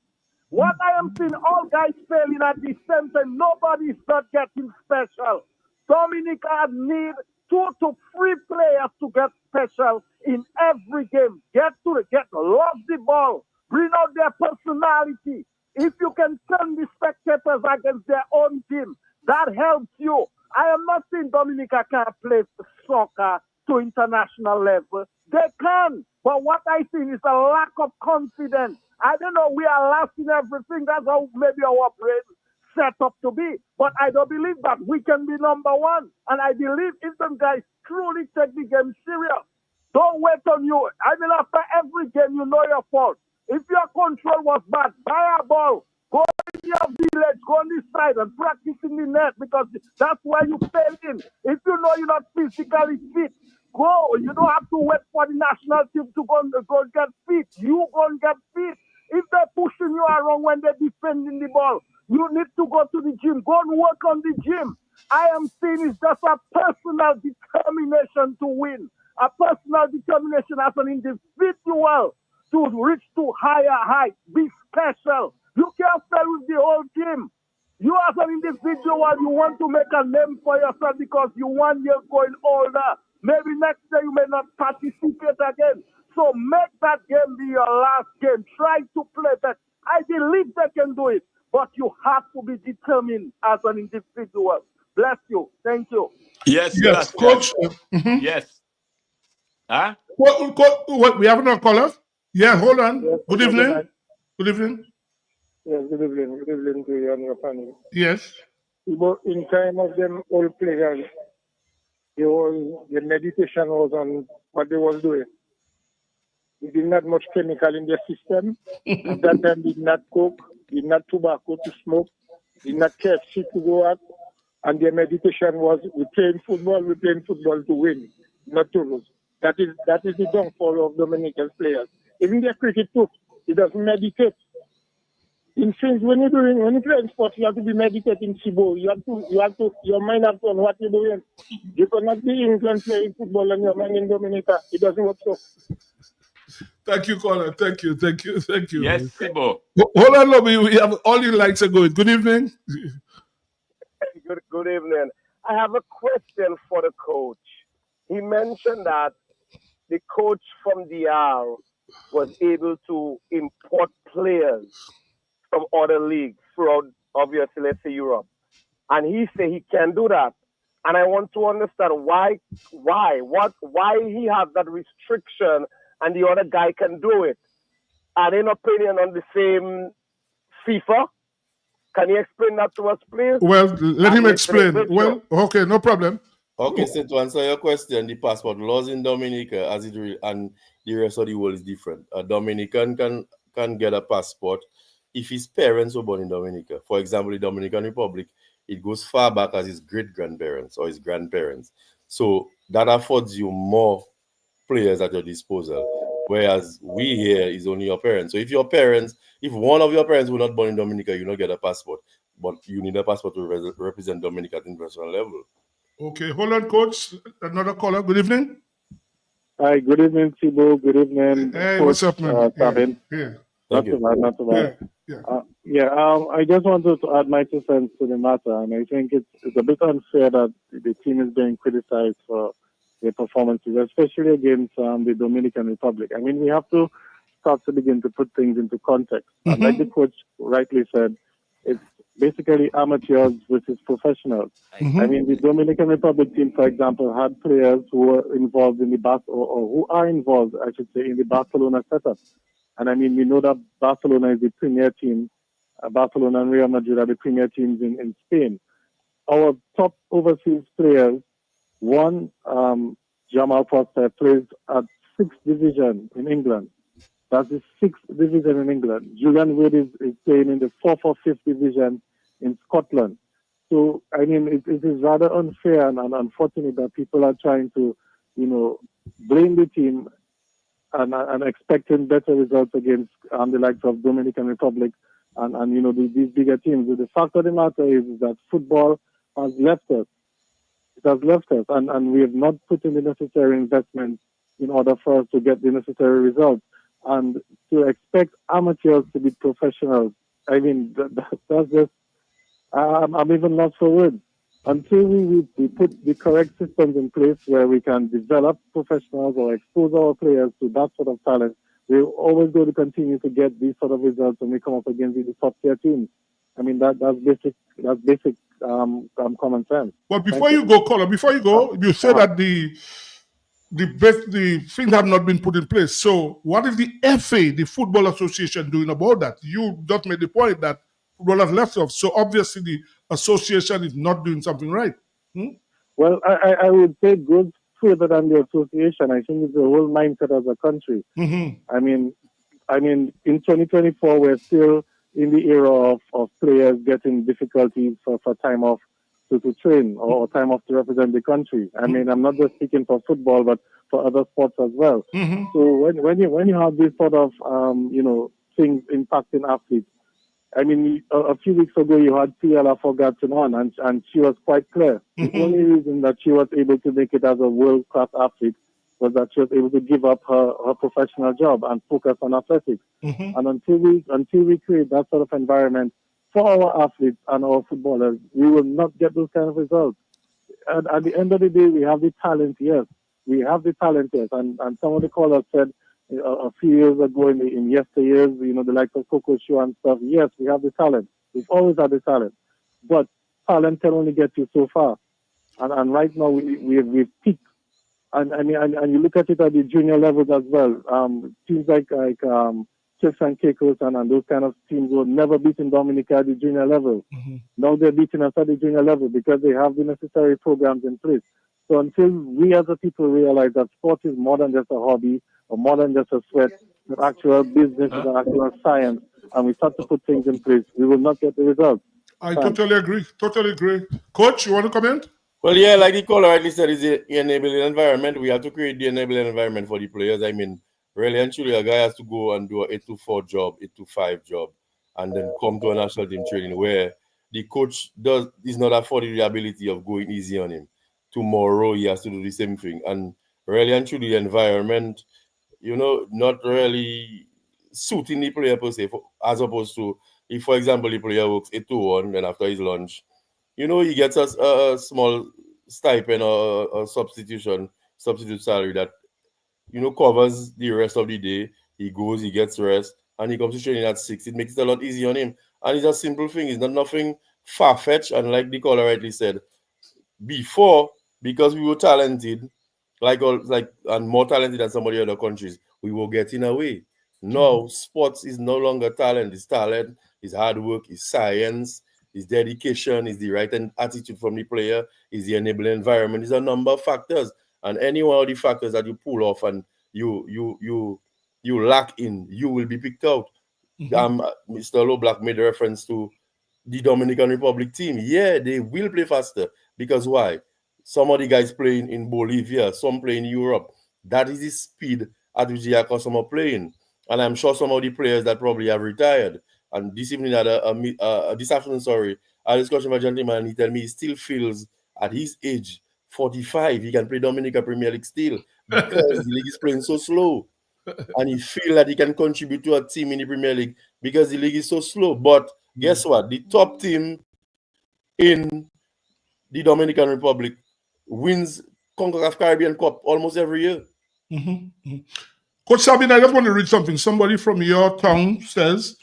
What I am seeing, all guys failing at the same time, nobody's not getting special. Dominica need 2 to 3 players to get special in every game. Love the ball, bring out their personality. If you can turn the spectators against their own team, that helps you. I am not saying Dominica can't play soccer to international level. They can, but what I see is a lack of confidence. I don't know, we are last in everything. That's how maybe our brain set up to be. But I don't believe that we can be number one. And I believe if some guys truly take the game serious, don't wait on you. I mean, after every game, you know your fault. If your control was bad, buy a ball. Go in your village, go on this side and practice in the net because that's where you fail in. If you know you're not physically fit, go. You don't have to wait for the national team to go get fit. You go and get fit. If they're pushing you around when they're defending the ball, you need to go to the gym. Go and work on the gym. I am seeing it's just a personal determination to win. A personal determination as an individual to reach to higher heights. Be special. You can't play with the whole team. You as an individual, you want to make a name for yourself because you 1 year going older. Maybe next year you may not participate again. So make that game be your last game. Try to play that. I believe they can do it. But you have to be determined as an individual. Bless you. Thank you. Yes, Coach. Yes. Huh? What, we have another caller? Yeah, hold on. Yes, good evening. Good evening. Yes, good evening. Good evening to you and your family. Yes. In time of them old players, the meditation was on what they was doing. They did not much chemical in their system. At that time, did not coke, did not tobacco to smoke, did not KFC to go out. And their meditation was, we're playing football to win, not to lose. That is the downfall of Dominican players. Even their cricket too, it doesn't meditate. In things when you play sports, you have to be meditating, Sibo. Your mind has to on what you're doing. You cannot be in England playing football and your mind in Dominica. It doesn't work so. Thank you, caller. Thank you. Yes, Sibo. Hold on, Lobby. We have all your lights are going. Good evening. Good evening. I have a question for the coach. He mentioned that the coach from DR was able to import players from other leagues throughout, obviously, let's say Europe. And he said he can do that. And I want to understand why he has that restriction and the other guy can do it. Are they not playing on the same FIFA? Can you explain that to us, please? Well, let him explain. Well, okay, no problem. Okay, so to answer your question, the passport laws in Dominica and the rest of the world is different. A Dominican can get a passport if his parents were born in Dominica. For example, the Dominican Republic, it goes far back as his great-grandparents or his grandparents. So that affords you more players at your disposal. Whereas we here is only your parents. So if one of your parents were not born in Dominica, you don't get a passport. But you need a passport to represent Dominica at international level. Okay, hold on, coach. Another caller. Good evening. Hi, good evening, Thibault. Good evening. Hey, Coach, what's up, man? Sabin. Yeah. Thank Not too you. bad, not too bad. I just wanted to add my 2 cents to the matter, and I think it's a bit unfair that the team is being criticized for their performances, especially against the Dominican Republic. I mean, we have to start to begin to put things into context. And like the coach rightly said, it's basically amateurs versus professionals. I mean, the Dominican Republic team, for example, had players who were involved in the or who are involved, I should say, in the Barcelona setup. And I mean, we know that Barcelona is the premier team. Barcelona and Real Madrid are the premier teams in Spain. Our top overseas players, one, Jamal Foster, plays at 6th division in England. That's the 6th division in England. Julian Wade is playing in the 4th or 5th division in Scotland. So, I mean, it is rather unfair and unfortunate that people are trying to, blame the team and expecting better results against the likes of Dominican Republic and these bigger teams. The fact of the matter is that football has left us. It has left us, and we have not put in the necessary investment in order for us to get the necessary results. And to expect amateurs to be professionals, I mean, that's just, I'm even lost for words. Until we put the correct systems in place where we can develop professionals or expose our players to that sort of talent, we're always going to continue to get these sort of results when we come up against the top tier teams. I mean, that's basic common sense. But before you go, you said that the things have not been put in place. So what is the FA, the Football Association, doing about that? You just made the point that football has left off. So obviously the association is not doing something right. Well, I would say good further than the association. I think it's the whole mindset of the country. I mean, in 2024, we're still in the era of players getting difficulties for time off to train or time off to represent the country. I mean, I'm not just speaking for football, but for other sports as well. So when you have this sort of things impacting athletes, I mean, a few weeks ago you had Ciela Forgotten on, and she was quite clear. The only reason that she was able to make it as a world-class athlete was that she was able to give up her professional job and focus on athletics. And until we create that sort of environment for our athletes and our footballers, we will not get those kind of results. And at the end of the day, we have the talent, yes. We have the talent, yes. And some of the callers said a few years ago in yesteryears, the likes of Coco Show and stuff, yes, we have the talent. We've always had the talent. But talent can only get you so far. And right now, we've peaked. And you look at it at the junior levels as well. Teams like Chiefs and Caicos and those kind of teams were never beating Dominica at the junior level. Now they're beating us at the junior level because they have the necessary programs in place. So until we as a people realize that sport is more than just a hobby or more than just a sweat, but actual business and actual science, and we start to put things in place, we will not get the results. I totally agree. Coach, you want to comment? Well, yeah, like the caller rightly said, it's the enabling environment. We have to create the enabling environment for the players. I mean, really and truly, a guy has to go and do an 8-to-4 job, 8-to-5 job, and then come to a national team training where the coach is not afforded the ability of going easy on him. Tomorrow, he has to do the same thing. And really and truly, the environment, not really suiting the player per se, as opposed to if, for example, the player works 8-to-1, then after his lunch, he gets a small stipend or a substitute salary that, covers the rest of the day. He goes, he gets rest, and he comes to training at 6. It makes it a lot easier on him. And it's a simple thing. It's not nothing far-fetched. And like the caller rightly said, before, because we were talented, and more talented than somebody in other countries, we were getting away. Now, sports is no longer talent. It's talent, it's hard work, it's science, it's dedication, it's the right attitude from the player, it's the enabling environment. It's a number of factors. And any one of the factors that you pull off and you lack in, you will be picked out. Mr. Low Black made a reference to the Dominican Republic team. Yeah, they will play faster. Because why? Some of the guys playing in Bolivia, some play in Europe. That is the speed at which they are accustomed to playing. And I'm sure some of the players that probably have retired. And this evening, this afternoon, I had a discussion with a gentleman, and he told me he still feels at his age, 45, he can play Dominica Premier League still because the league is playing so slow. and he feel that he can contribute to a team in the Premier League because the league is so slow. But guess what? The top team in the Dominican Republic wins CONCACAF Caribbean Cup almost every year. Coach Sabin, I just want to read something. Somebody from your town says,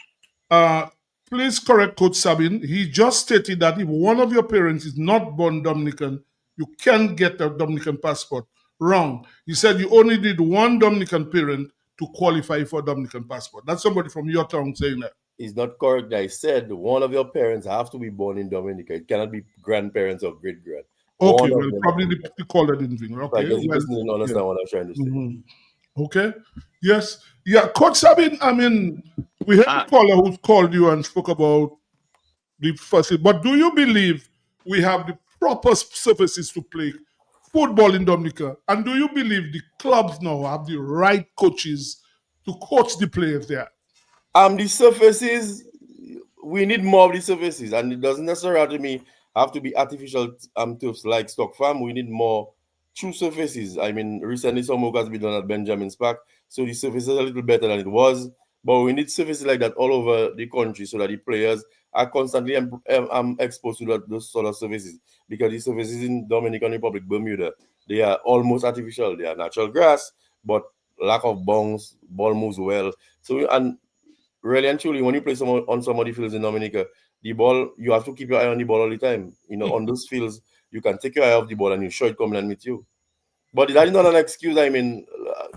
please correct Coach Sabin. He just stated that if one of your parents is not born Dominican, you can get a Dominican passport. Wrong. He said you only need one Dominican parent to qualify for a Dominican passport. That's somebody from your town saying that. It's not correct. I said one of your parents have to be born in Dominica. It cannot be grandparents or great-grand. Okay, well, probably the caller didn't think. Okay, I guess the person didn't understand what I was trying to say. Okay. Yes. Yeah, Coach Sabin, I mean, we had a caller who called you and spoke about the facility, but do you believe we have the proper services to play football in Dominica? And do you believe the clubs now have the right coaches to coach the players there? The surfaces, we need more of the surfaces, and it doesn't necessarily have to be artificial turfs like Stock Farm. We need more true surfaces. I mean, recently some work has been done at Benjamin's Park, so the surface is a little better than it was. But we need surfaces like that all over the country so that the players are constantly exposed to those sort of surfaces. Because the surfaces in Dominican Republic, Bermuda, they are almost artificial. They are natural grass, but lack of bounce, ball moves well. So, and really and truly, when you play on some of the fields in Dominica, the ball, you have to keep your eye on the ball all the time. You know, on those fields, you can take your eye off the ball and you sure it coming and meet you. But that is not an excuse. I mean,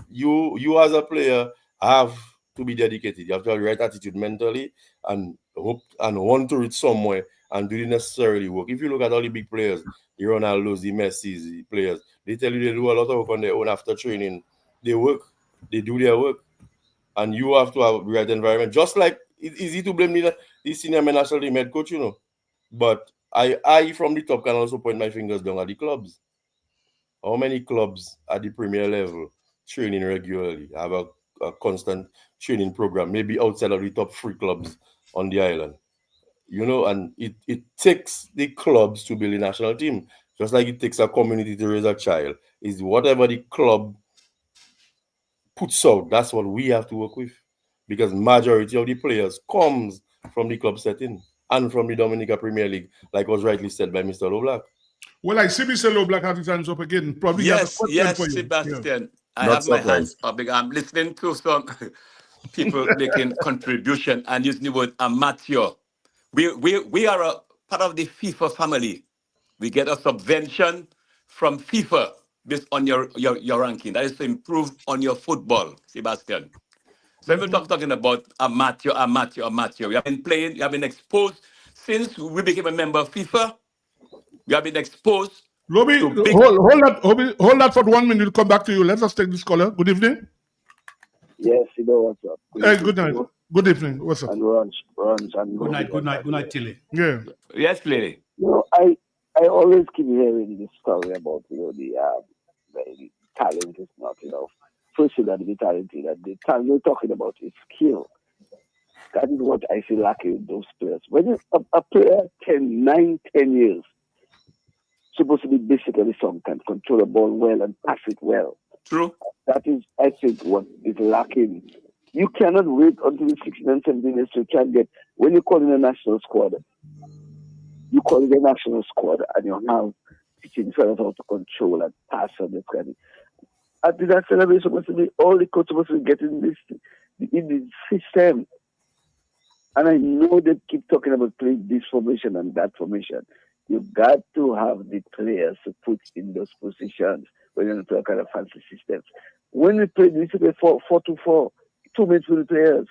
you as a player have to be dedicated. You have to have the right attitude mentally and hope and want to reach somewhere and do the necessarily work. If you look at all the big players, the Ronaldos, the Messis, the players, they tell you they do a lot of work on their own after training. They work, they do their work. And you have to have the right environment. Just like it's easy to blame the senior men national team head coach, you know. But I from the top can also point my fingers down at the clubs. How many clubs at the Premier level training regularly, have a constant training program, maybe outside of the top 3 clubs on the island? You know, and it takes the clubs to build a national team, just like it takes a community to raise a child. Is whatever the club puts out, that's what we have to work with, because majority of the players comes from the club setting and from the Dominica Premier League, like was rightly said by Mr. Loblack. Well, I see Mr. Loblack has his hands up again. Probably yes, for Sebastian. Yeah. I have my hands up. I'm listening to some people making contribution and using the word amateur. We are a part of the FIFA family. We get a subvention from FIFA based on your ranking. That is to improve on your football, Sebastian. So we're talking about amateur. We have been playing, we have been exposed since we became a member of FIFA. We have been exposed. Lobby, hold that for 1 minute. We'll come back to you. Let us take this caller. Good evening. Yes, you know what's up. Good night. Good evening. What's up? And runs, and good night, Tilly. Yeah. Yes, Tilly. You know, I always keep hearing this story about the talent is not first that the talent that the talent we're talking about is skill. That is what I feel lacking with those players. When a player 10 years supposed to be basically some can control the ball well and pass it well. True. That is, I think, what is lacking. You cannot wait until 16 and 17 years to try and get, when you call in a national squad, you call it a national squad and you have teaching fellas how to control and pass and this kind of thing. At the national level, supposed to be, all the coaches supposed to be getting this in the system. And I know they keep talking about playing this formation and that formation. You got to have the players to put in those positions when you're talking kind of fancy systems. When we played, we used to play 4-2-4, 2 midfield players.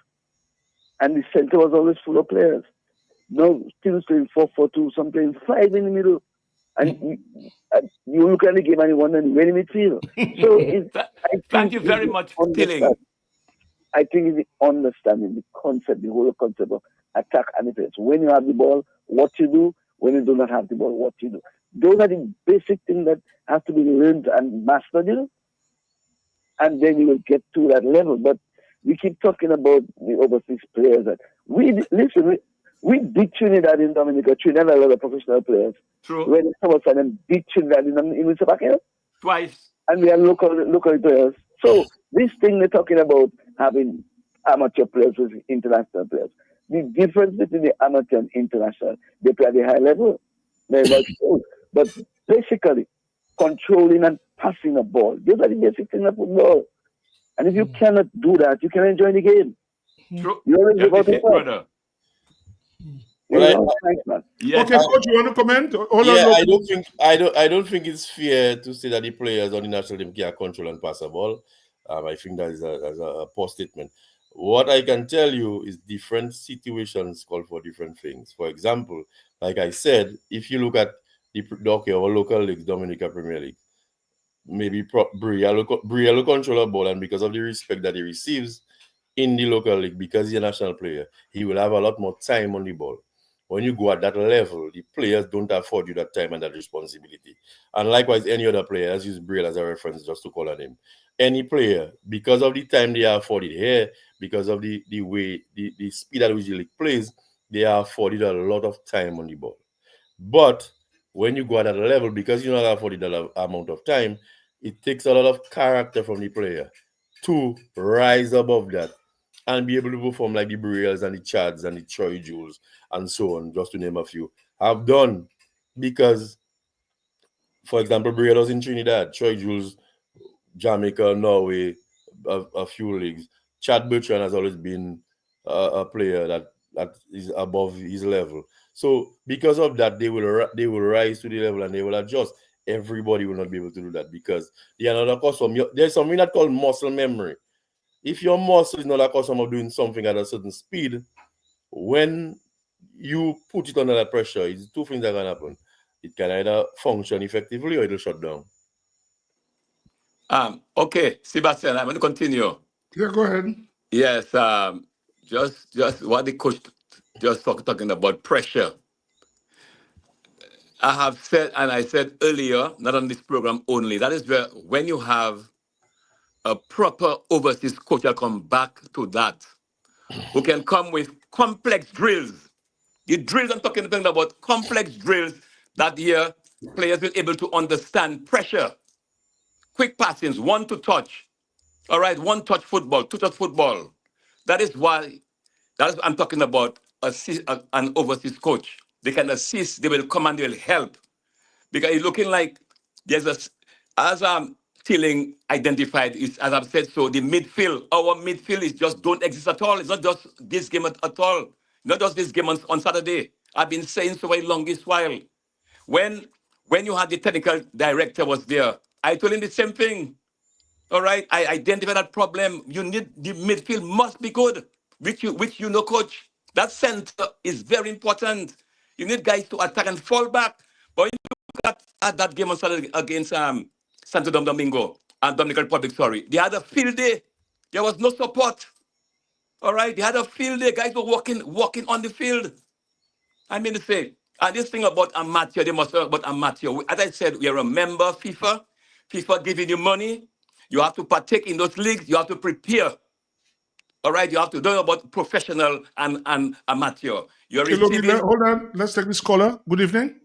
And the center was always full of players. No, still playing 4-4-2, some playing 5 in the middle. And you look at the game and you wonder where in midfield. So thank you very much, Tilling. I think it's the understanding, the concept, the whole concept of attack and defense. When you have the ball, what you do. When you do not have the ball, what you do. Those are the basic things that have to be learned and mastered, and then you will get to that level. But we keep talking about the overseas players. That we beat Trinidad in Dominica. Trinidad had a lot of professional players. True. When some of them beat Trinidad in Mr. Twice. And we are local players. So this thing they're talking about having amateur players versus international players. The difference between the amateur and international, they play at the high level. But basically, controlling and passing the ball. Those are the basic things of football. And if you cannot do that, you can enjoy the game. True. You always about to brother. Thanks, man. Yeah. Okay, coach, you want to comment? I don't think it's fair to say that the players on the national team can control and pass the ball. I think that is a poor statement. What I can tell you is different situations call for different things. For example, like I said, if you look at our local league, Dominica Premier League, maybe Bria will control a ball, and because of the respect that he receives in the local league, because he's a national player, he will have a lot more time on the ball. When you go at that level, the players don't afford you that time and that responsibility. And likewise, any other player, let's use Briel as a reference just to call on him. Any player, because of the time they are afforded here, because of the way, the speed at which the league plays, they are afforded a lot of time on the ball. But when you go at that level, because you're not afforded that amount of time, it takes a lot of character from the player to rise above that and be able to perform like the Briels and the Chads and the Troy Jules and so on, just to name a few, have done. Because, for example, Briel was in Trinidad, Troy Jules, Jamaica, Norway, a few leagues. Chad Bertrand has always been a player that is above his level. So because of that, they will rise to the level and they will adjust. Everybody will not be able to do that because they are not accustomed. There's something that called muscle memory. If your muscle is not accustomed of doing something at a certain speed, when you put it under that pressure, it's two things that can happen. It can either function effectively or it'll shut down. Okay, Sebastian, I'm going to continue. Yeah, go ahead. Yes, just what the coach just talking about pressure. I have said, and I said earlier, not on this program only, that is where when you have a proper overseas coach, I'll come back to that, who can come with complex drills. The drills I'm talking about, complex drills that here players will be able to understand pressure. Quick passings, one to touch. All right, one touch football, two touch football. That is what I'm talking about, an overseas coach. They can assist, they will come and they will help. Because it's looking like there's as Tilling identified, as I've said, so the midfield, our midfield is just don't exist at all. It's not just this game at all. Not just this game on Saturday. I've been saying so very long this while. When you had the technical director was there, I told him the same thing. All right, I identified that problem. You need the midfield must be good, which you know, coach. That center is very important. You need guys to attack and fall back. But when you look at that game on Saturday against Santo Domingo and Dominican Republic, sorry, they had a field day. There was no support. All right, they had a field day. Guys were walking on the field. I mean to say, and this thing about amateur, they must know about amateur. As I said, we are a member of FIFA. FIFA giving you money. You have to partake in those leagues. You have to prepare. All right, you have to know about professional and amateur. You're Okay, receiving... hold on. Let's take this caller. Good evening.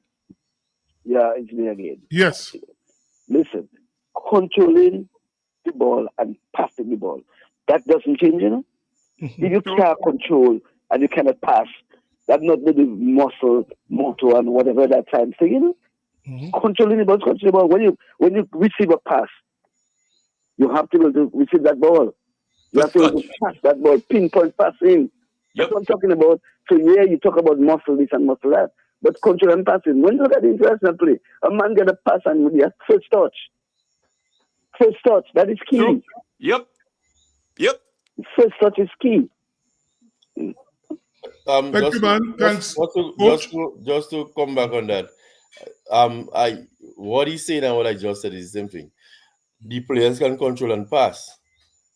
Yeah, it's me again. Yes. Listen, controlling the ball and passing the ball, that doesn't change, you know? If you can't control and you cannot pass, that's not the muscle, motor, and whatever that time thing, you know? Controlling the ball, When you receive a pass, you have to be able to receive that ball. You have to be able to pass that ball, pinpoint passing. That's what I'm talking about. So yeah, you talk about muscle this and muscle that, but control and passing. When you look at international play, a man get a pass and with your first touch, that is key. True. Yep. First touch is key. Thank you, man. Thanks. Just to come back on that, what he's saying and what I just said is the same thing. The players can control and pass,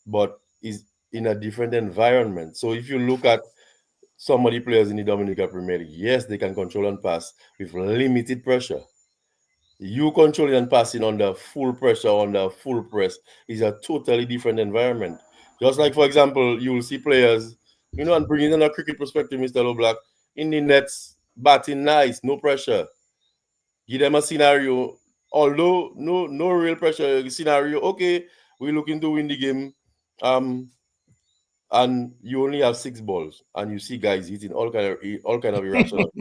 but is in a different environment. So if you look at some of the players in the Dominica Premier League, yes, they can control and pass with limited pressure. You controlling and passing under full pressure, under full press, is a totally different environment. Just like, for example, you will see players, you know, and bringing in a cricket perspective, Mr. Loblak, in the nets, batting nice, no pressure. Give them a scenario, although no real pressure scenario, okay, we're looking to win the game, and you only have 6 balls, and you see guys hitting all kind of irrational.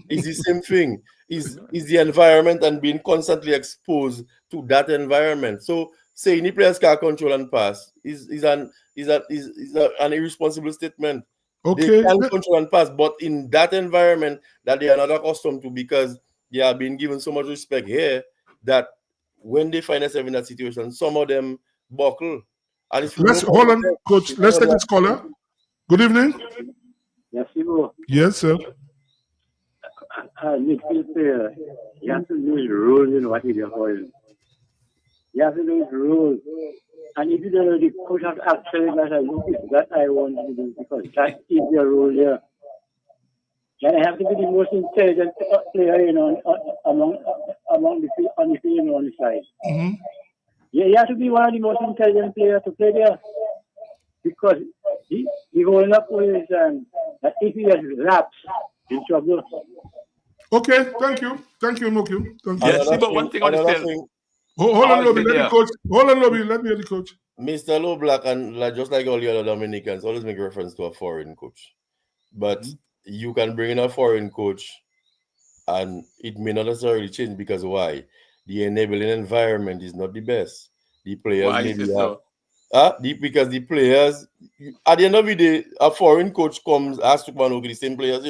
It's the same thing. Is the environment and being constantly exposed to that environment. So saying the players can't control and pass is an irresponsible statement. Okay. They can control and pass, but in that environment that they are not accustomed to, because they are being given so much respect here, that when they find themselves in that situation, some of them buckle. And if Let's hold on, coach. Let's take this caller. Good evening. Yes, you. Yes, sir. Midfield player, you have to know his role in what he's doing. You have to know his role. And if you don't know, the coach has to actually look at that I want to do, because that is your role here. And I have to be the most intelligent player, among the field, on the field and on the side. Mm-hmm. Yeah, you have to be one of the most intelligent players to play there, because he going up with that if he has laps, in trouble. Okay, thank you, Moku. Thank you. Yes, but one thing I want to say. Hold on, Lobby. Let the coach. Hold on, Lobby. Let me hear the coach. Mr. Low Black, and just like all the other Dominicans, always make reference to a foreign coach. But you can bring in a foreign coach, and it may not necessarily change, because why? The enabling environment is not the best. The players maybe have. Because the players, at the end of the day, a foreign coach comes, has to man with the same players,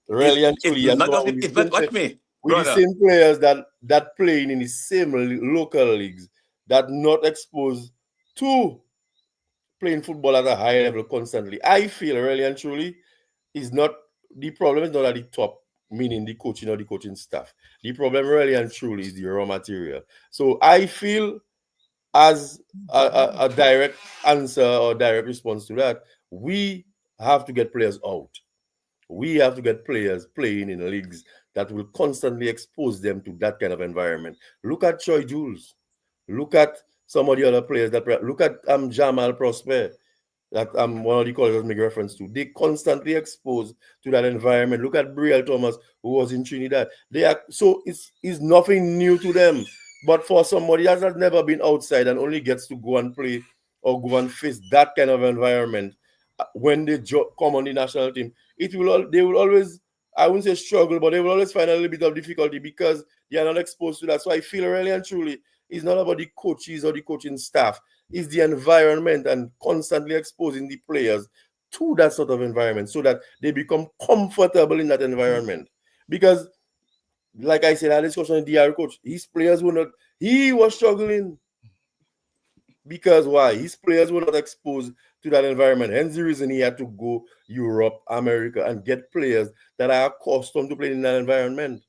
Really and truly. Watch me. With the same players that playing in the same local leagues, that not exposed to playing football at a high level constantly. I feel really and truly is not the problem is not at the top, meaning the coaching or the coaching staff. The problem really and truly is the raw material. So I feel, as a direct answer or direct response to that, we have to get players out. We have to get players playing in leagues that will constantly expose them to that kind of environment. Look at Troy Jules. Look at some of the other players look at Jamal Prosper, that one of the callers make reference to. They constantly exposed to that environment. Look at Brielle Thomas, who was in Trinidad. So it's nothing new to them. But for somebody that has never been outside and only gets to go and play or go and face that kind of environment, when they come on the national team, they will always, I wouldn't say struggle, but they will always find a little bit of difficulty, because they are not exposed to that. So I feel really and truly, it's not about the coaches or the coaching staff. It's the environment and constantly exposing the players to that sort of environment so that they become comfortable in that environment. Because, like I said, I had a discussion with the DR coach. His players were not, he was struggling. Because why? His players were not exposed to that environment. Hence the reason he had to go Europe, America, and get players that are accustomed to playing in that environment.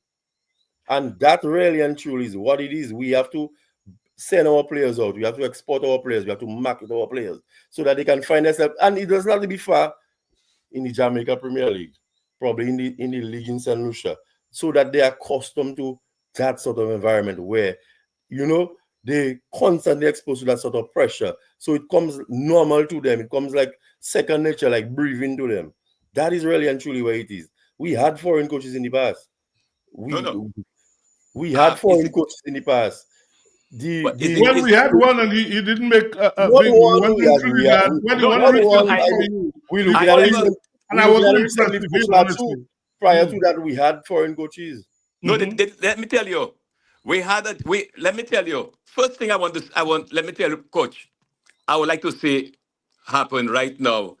And that really and truly is what it is. We have to send our players out. We have to export our players. We have to market our players so that they can find themselves. And it doesn't have to be far in the Jamaica Premier League, probably in the league in St. Lucia, so that they are accustomed to that sort of environment where, they constantly exposed to that sort of pressure. So it comes normal to them. It comes like second nature, like breathing to them. That is really and truly where it is. We had foreign coaches in the past. We had foreign coaches in the past. We had one and he didn't make a thing. We look at it. And I was recently prior to that, we had foreign coaches. No, let me tell you. Let me tell you. First thing let me tell you, Coach, I would like to see happen right now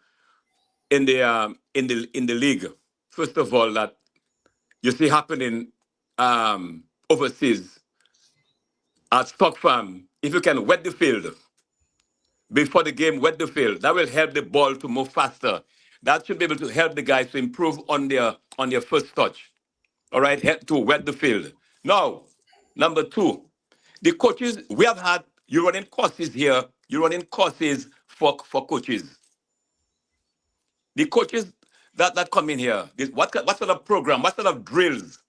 in the league. First of all, that you see happening overseas at Stock Farm. If you can wet the field before the game, wet the field, that will help the ball to move faster. That should be able to help the guys to improve on their first touch. All right, help to wet the field. Now, number two, the coaches, you're running courses here, you're running courses for coaches. The coaches that come in here, what sort of program, what sort of drills?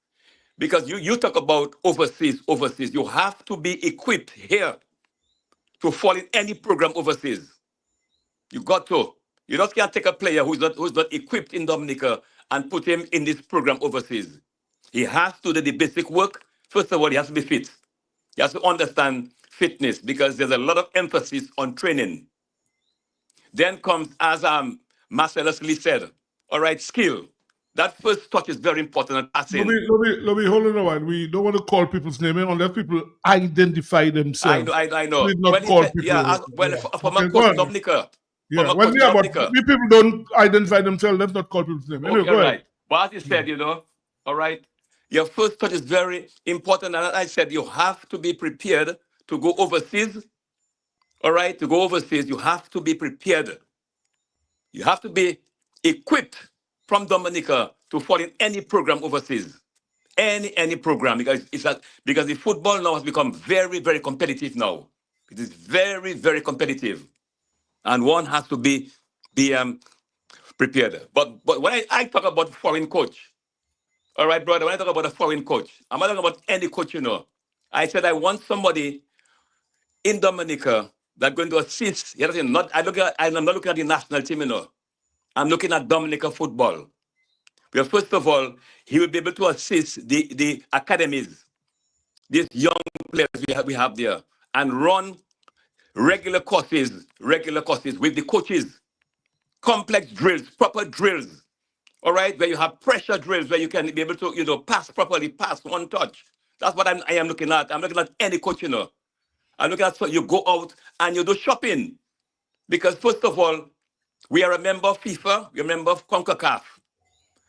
Because you talk about overseas. You have to be equipped here to fall in any program overseas. You got to. You just can't take a player who's not equipped in Dominica and put him in this program overseas. He has to do the basic work. First of all, he has to be fit. He has to understand fitness, because there's a lot of emphasis on training. Then comes, as Marcellus Lee said, all right, skill. That first touch is very important at passing. Let me hold on a while. We don't want to call people's name unless people identify themselves. I know. Please not When he call said, people. yeah, from a coach Dominica. Yeah, when people don't identify themselves, let's not call people's name. Anyway, Okay, go ahead. right. But as you said, all right, your first touch is very important. And as I said, you have to be prepared to go overseas. All right, to go overseas, you have to be prepared. You have to be equipped from Dominica to fall in any program overseas. Any program, because because the football now has become very, very competitive now. It is very, very competitive. And one has to be prepared. But when I talk about foreign coach, all right, brother, when I talk about a foreign coach, I'm not talking about any coach, I said I want somebody in Dominica that's going to assist. I'm not looking at the national team, I'm looking at Dominica football. Well, first of all, he will be able to assist the academies, these young players we have there, and run regular courses with the coaches, complex drills, proper drills, all right, where you have pressure drills, where you can be able to, pass properly, pass one touch. That's what I am looking at. I'm looking at any coach, I'm looking at, so you go out and you do shopping. Because first of all, we are a member of FIFA, we are a member of CONCACAF.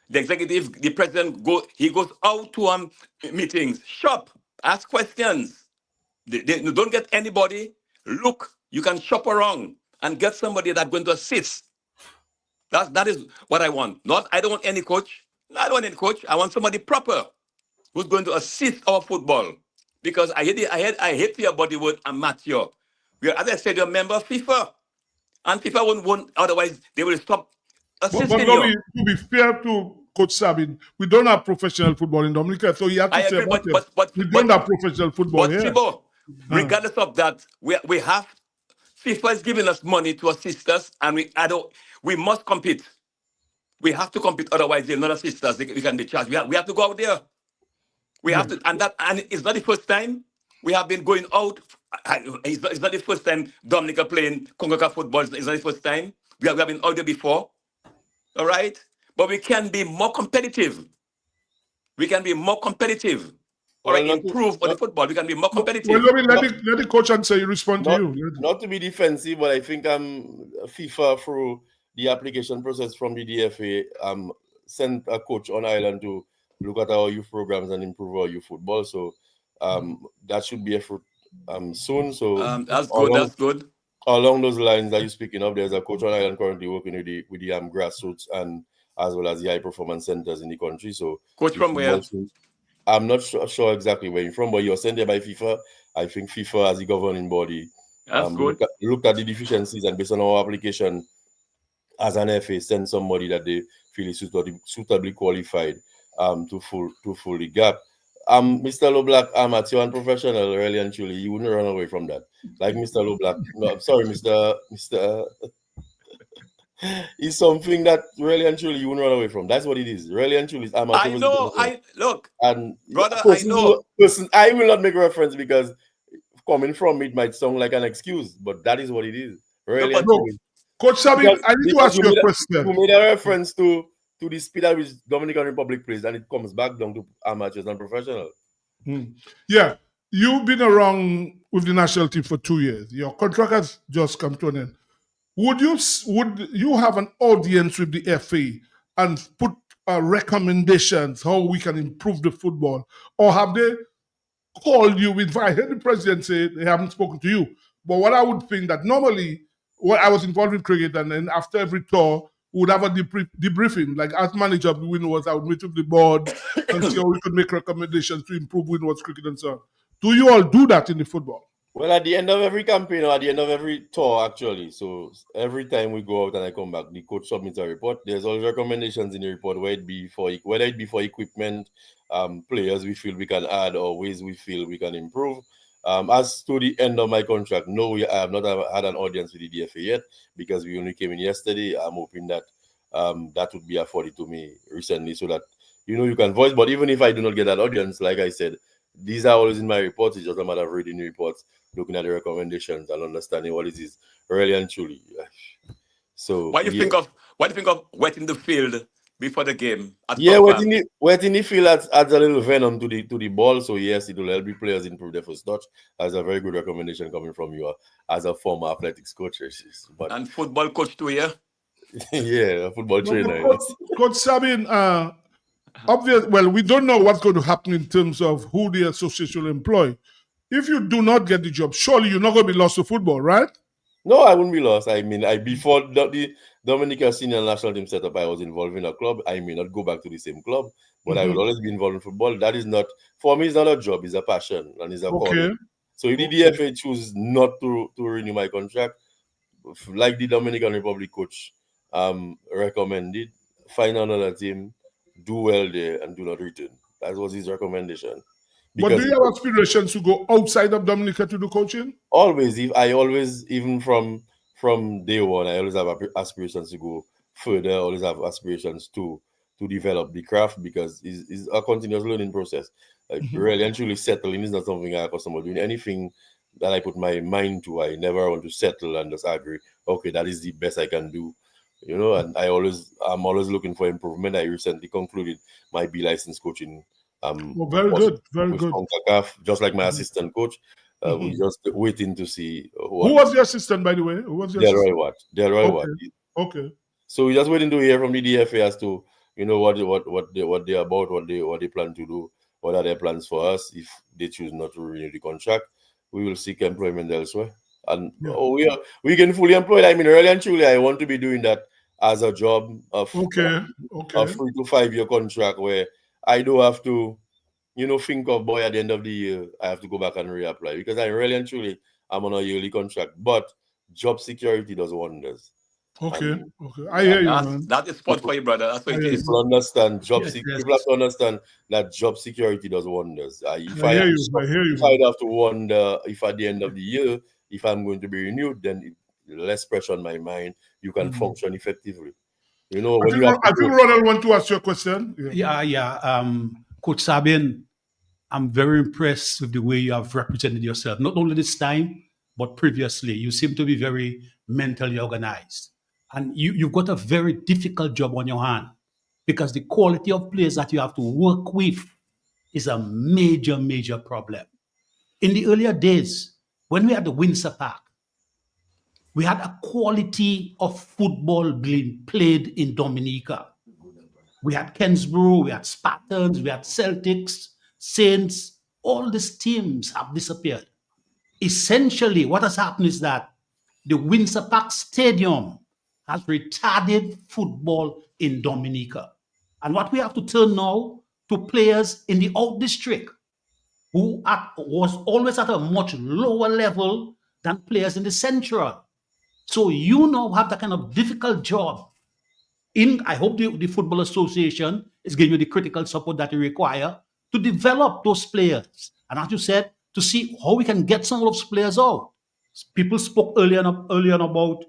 The executive, the president, he goes out to meetings, shop, ask questions. They don't get anybody. Look, you can shop around and get somebody that's going to assist. That is what I want. I don't want any coach. I don't want any coach. I want somebody proper who's going to assist our football. Because I hate your body word amateur. As I said, you're a member of FIFA. And FIFA won't otherwise they will stop assisting But you. to be fair to Coach Sabin, we don't have professional football in Dominica, so you have to say agree, we don't have professional football here. Sibo, regardless of that, we have FIFA is giving us money to assist us, and we must compete. We have to compete, otherwise they'll not assist us. We can be charged. We have to go out there. We have to, and it's not the first time we have been going out. It's not the first time Dominica playing CONCACAF football. It's not the first time. We have been out there before. All right? But we can be more competitive. We can be more competitive. All right, improve on the football. We can be more competitive. Well, let the coach answer. Respond to you. Not to be defensive, but I think FIFA, through the application process from the DFA, sent a coach on island to look at our youth programs and improve our youth football. So that should be a fruit soon. So that's good. That's good. Along those lines that you're speaking of, there's a coach on island currently working with the grassroots and as well as the high performance centers in the country. So coach from where? I'm not sure exactly where you're from, but you're sent there by FIFA. I think FIFA as the governing body good. Looked at the deficiencies, and based on our application as an FA, send somebody that they feel is suitably qualified to fill the gap. Mr. LeBlanc, amateur and professional, really and truly, you wouldn't run away from that. Like Mr. LeBlanc. No, I'm sorry, Mr. It's something that really and truly you wouldn't run away from. That's what it is. Really and truly, amateur. I know. Look, and brother, I know. I will not make reference because coming from it might sound like an excuse, but that is what it is. Really and truly. Coach Sabin, I need to ask you a question. You made a reference to the speed at which Dominican Republic plays, and it comes back down to amateurs and professional. Yeah, you've been around with the national team for 2 years. Your contract has just come to an end. Would you have an audience with the FA and put recommendations how we can improve the football, or have they called you with? I heard the president say they haven't spoken to you, but what I would think that normally, I was involved in cricket, and then after every tour, we would have a debriefing. Like as manager of the Windwards, I would meet with the board and see how we could make recommendations to improve Windwards cricket and so on. Do you all do that in the football? Well, at the end of every campaign or at the end of every tour, actually. So every time we go out and I come back, the coach submits a report. There's always recommendations in the report, whether it be for equipment, players we feel we can add, or ways we feel we can improve. As to the end of my contract, no, I have not had an audience with the DFA yet because we only came in yesterday. I'm hoping that that would be afforded to me recently so that you can voice. But even if I do not get that audience, like I said, these are always in my reports. It's just a matter of reading the reports, looking at the recommendations, and understanding what it is really and truly. So What do you think of wetting the field before the game? Yeah, wetting the field adds a little venom to the ball. So yes, it will help the players improve their first touch. That's a very good recommendation coming from you as a former athletics coach. But and football coach too, yeah. Yeah, a football trainer. Coach Sabin, obvious. Well, we don't know what's going to happen in terms of who the association will employ. If you do not get the job, surely you're not going to be lost to football, right? No, I wouldn't be lost. I mean, before the Dominica senior national team setup, I was involved in a club. I may not go back to the same club, but I will always be involved in football. That is not, for me, it's not a job, it's a passion and it's a calling. So if the DFA choose not to renew my contract, like the Dominican Republic coach recommended, find another team, do well there, and do not return. That was his recommendation. But do you have aspirations to go outside of Dominica to do coaching? Always. Even from day one, I always have aspirations to go further. I always have aspirations to develop the craft, because it's a continuous learning process. Really and truly settling is not something I accustomed to doing. Anything that I put my mind to, I never want to settle and just agree, okay, that is the best I can do. And I'm always looking for improvement. I recently concluded my B license coaching. Very good. Just like my assistant coach. We're just waiting to see who was the assistant, by the way. Delroy Watt. Okay. So we're just waiting to hear from the DFA as to what they're about, what they plan to do, what are their plans for us. If they choose not to renew the contract, we will seek employment elsewhere. And we can fully employed. I mean, really and truly, I want to be doing that as a job of a 3 to 5 year contract where I do have to, think of, boy, at the end of the year, I have to go back and reapply, because I really and truly, I'm on a yearly contract. But job security does wonders. Okay. I hear you, man. That is spot for you, brother. That's what it is. People understand people have to understand that job security does wonders. If I hear you. If I have to wonder if at the end of the year, if I'm going to be renewed, then less pressure on my mind. You can function effectively. I think Ronald want to ask you a question. Coach Sabin, I'm very impressed with the way you have represented yourself, not only this time, but previously. You seem to be very mentally organized. And you've got a very difficult job on your hand, because the quality of players that you have to work with is a major, major problem. In the earlier days, when we had the Windsor Park, we had a quality of football being played in Dominica. We had Kensborough, we had Spartans, we had Celtics, Saints. All these teams have disappeared. Essentially, what has happened is that the Windsor Park Stadium has retarded football in Dominica. And what we have to turn now to players in the out district who was always at a much lower level than players in the central. So you now have that kind of difficult job. I hope the Football Association is giving you the critical support that you require to develop those players. And as you said, to see how we can get some of those players out. People spoke earlier on about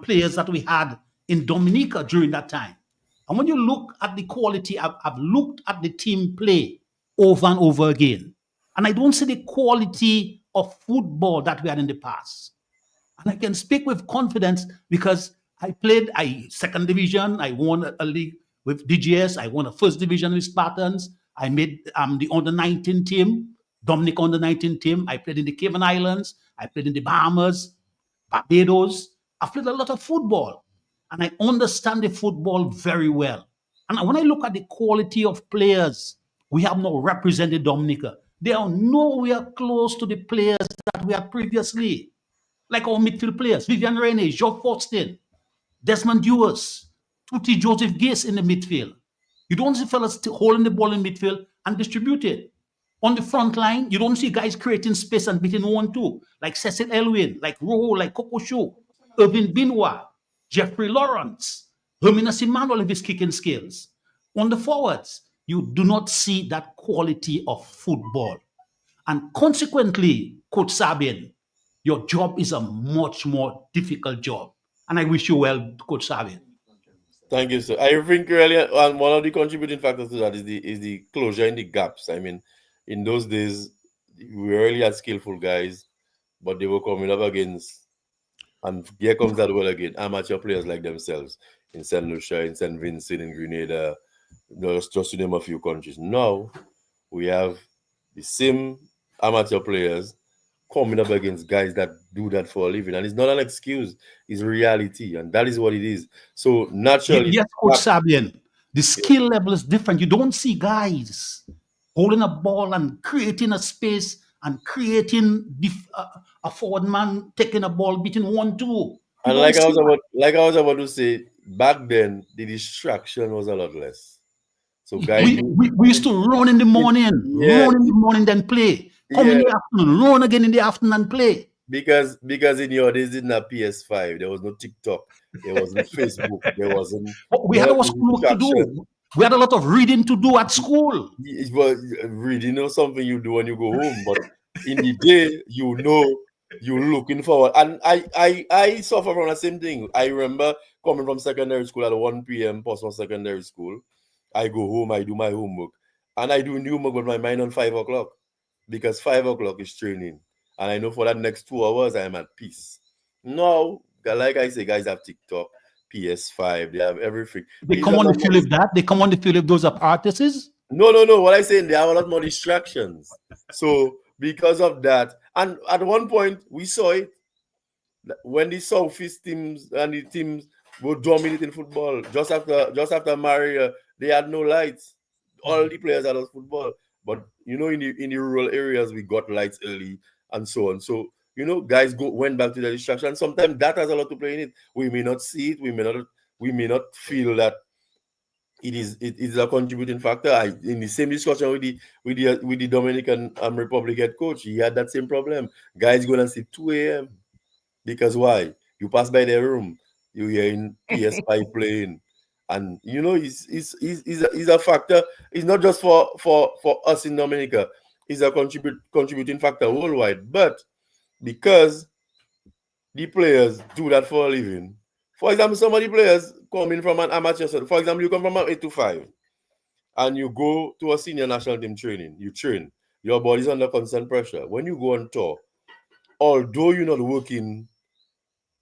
players that we had in Dominica during that time. And when you look at the quality, I've looked at the team play over and over again. And I don't see the quality of football that we had in the past. And I can speak with confidence because I played second division. I won a league with DGS. I won a first division with Spartans. I made the under-19 team, Dominica under-19 team. I played in the Cayman Islands. I played in the Bahamas, Barbados. I played a lot of football. And I understand the football very well. And when I look at the quality of players we have now represented Dominica, they are nowhere close to the players that we had previously. Like our midfield players, Vivian René, Geoff Fortstin, Desmond Dewars, Tuti Joseph Gase in the midfield. You don't see fellas holding the ball in midfield and distribute it. On the front line, you don't see guys creating space and beating 1-2, like Cecil Elwin, like Rojo, like Coco Show, Irvin Binoit, Jeffrey Lawrence, Herminas Emmanuel with his kicking skills. On the forwards, you do not see that quality of football. And consequently, Coach Sabin, your job is a much more difficult job. And I wish you well, Coach Sabin. Thank you, sir. I think really one of the contributing factors to that is the closure in the gaps. I mean, in those days, we really had skillful guys, but they were coming up against, and here comes that word again, amateur players like themselves in St. Lucia, in St. Vincent, in Grenada, just to name a few countries. Now, we have the same amateur players coming up against guys that do that for a living. And it's not an excuse, it's reality. And that is what it is. So naturally... Yes, Coach Sabian, the skill level is different. You don't see guys holding a ball and creating a space and creating a forward man taking a ball between 1-2. And like I was about to say, back then, the distraction was a lot less. So guys... We used to run in the morning, then play. Come in the afternoon, run again in the afternoon and play. Because in your days, didn't have PS5. There was no TikTok. There wasn't Facebook. There wasn't... We had our schoolwork to do. We had a lot of reading to do at school. But reading is something you do when you go home. But in the day, you're looking forward. And I suffer from the same thing. I remember coming from secondary school at 1 p.m. post-secondary school. I go home, I do my homework. And I do homework with my mind on 5 o'clock. Because 5 o'clock is training. And I know for that next 2 hours, I am at peace. Now, like I say, guys have TikTok, PS5, they have everything. They come on the field with that? They come on the field if those are practices? No. What I'm saying, they have a lot more distractions. So, because of that, and at one point, we saw it, when the Southeast teams and the teams were dominating football, just after Maria, they had no lights. All the players had football. But, in the rural areas, we got lights early and so on. So, guys went back to the distraction. Sometimes that has a lot to play in it. We may not see it. We may not feel that it is a contributing factor. In the same discussion with the Dominican Republic head coach, he had that same problem. Guys go and sleep 2 a.m. Because why? You pass by their room, you hear in PS5 playing. And it's a factor. It's not just for us in Dominica. It's a contributing factor worldwide. But because the players do that for a living, for example, some of the players coming from an amateur side. For example, you come from an 8 to 5, and you go to a senior national team training. You train. Your body's under constant pressure. When you go on tour, although you're not working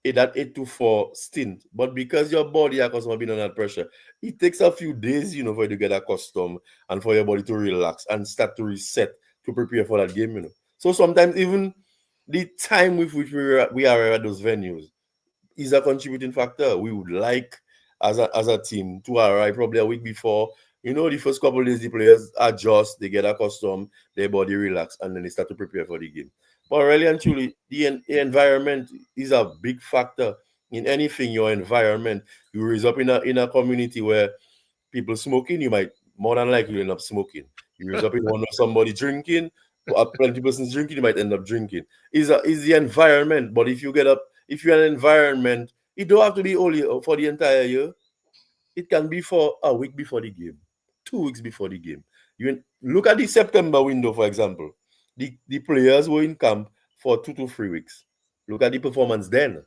in that 8 to 4 stint, but because your body has been under pressure, it takes a few days, for you to get accustomed and for your body to relax and start to reset to prepare for that game, So sometimes even the time with which we are at those venues is a contributing factor. We would like, as a team, to arrive probably a week before. The first couple of days, the players adjust, they get accustomed, their body relax, and then they start to prepare for the game. But really and truly, the environment is a big factor in anything. Your environment, you raise up in a community where people smoking, you might more than likely end up smoking. You raise up in one of somebody drinking, plenty of persons drinking, you might end up drinking. Is the environment. But if you're an environment, it don't have to be only for the entire year. It can be for a week before the game, 2 weeks before the game. You look at the September window, for example. The players were in camp for 2 to 3 weeks. Look at the performance then.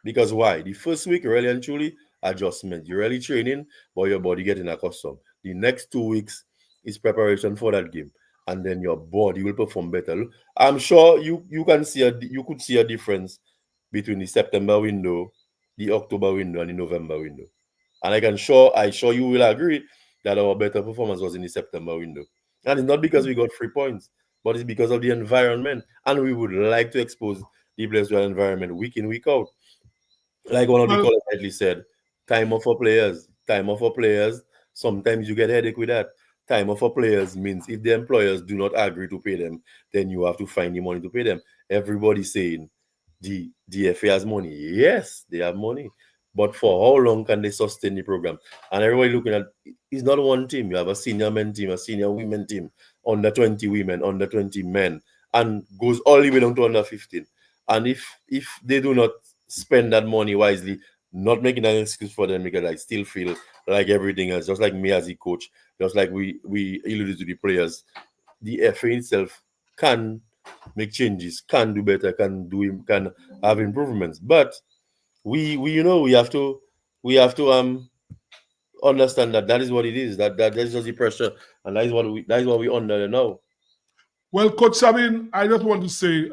Because why? The first week, really and truly, adjustment. You're really training, but your body getting accustomed. The next 2 weeks is preparation for that game. And then your body will perform better. I'm sure you could see a difference between the September window, the October window, and the November window. And I'm sure you will agree that our better performance was in the September window. And it's not because we got 3 points, but it's because of the environment. And we would like to expose the players to an environment week in, week out. Like one of the callers rightly said, time off for players. Time off for players. Sometimes you get a headache with that. Time off for players means if the employers do not agree to pay them, then you have to find the money to pay them. Everybody's saying the FA has money. Yes, they have money. But for how long can they sustain the program? And everybody looking at, it's not one team. You have a senior men team, a senior women team, under 20 women, under 20 men, and goes all the way down to under 15. And if they do not spend that money wisely, not making an excuse for them, because I still feel like everything else, just like me as a coach, just like we alluded to the players, the FA itself can make changes, can do better, can have improvements. But we have to understand that is what it is. That is just the pressure, and that is what we under now. Well, Coach Sabin, I just want to say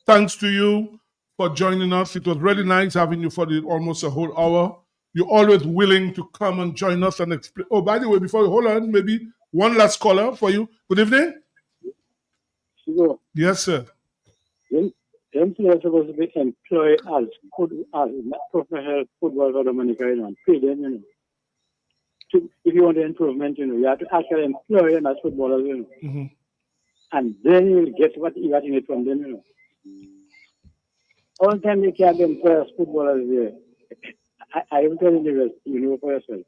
thanks to you for joining us. It was really nice having you for almost a whole hour. You're always willing to come and join us and explain. Oh, by the way, before you hold on, maybe one last caller for you. Good evening. Sure. Yes, sir. Them players are supposed to be employed as professional football for Dominica, and pay them, if you want the improvement, you have to actually employ them as footballers, Mm-hmm. And then you will get what you got in it from them, All the time they can't employ as footballers there. I am telling you rest, for yourself.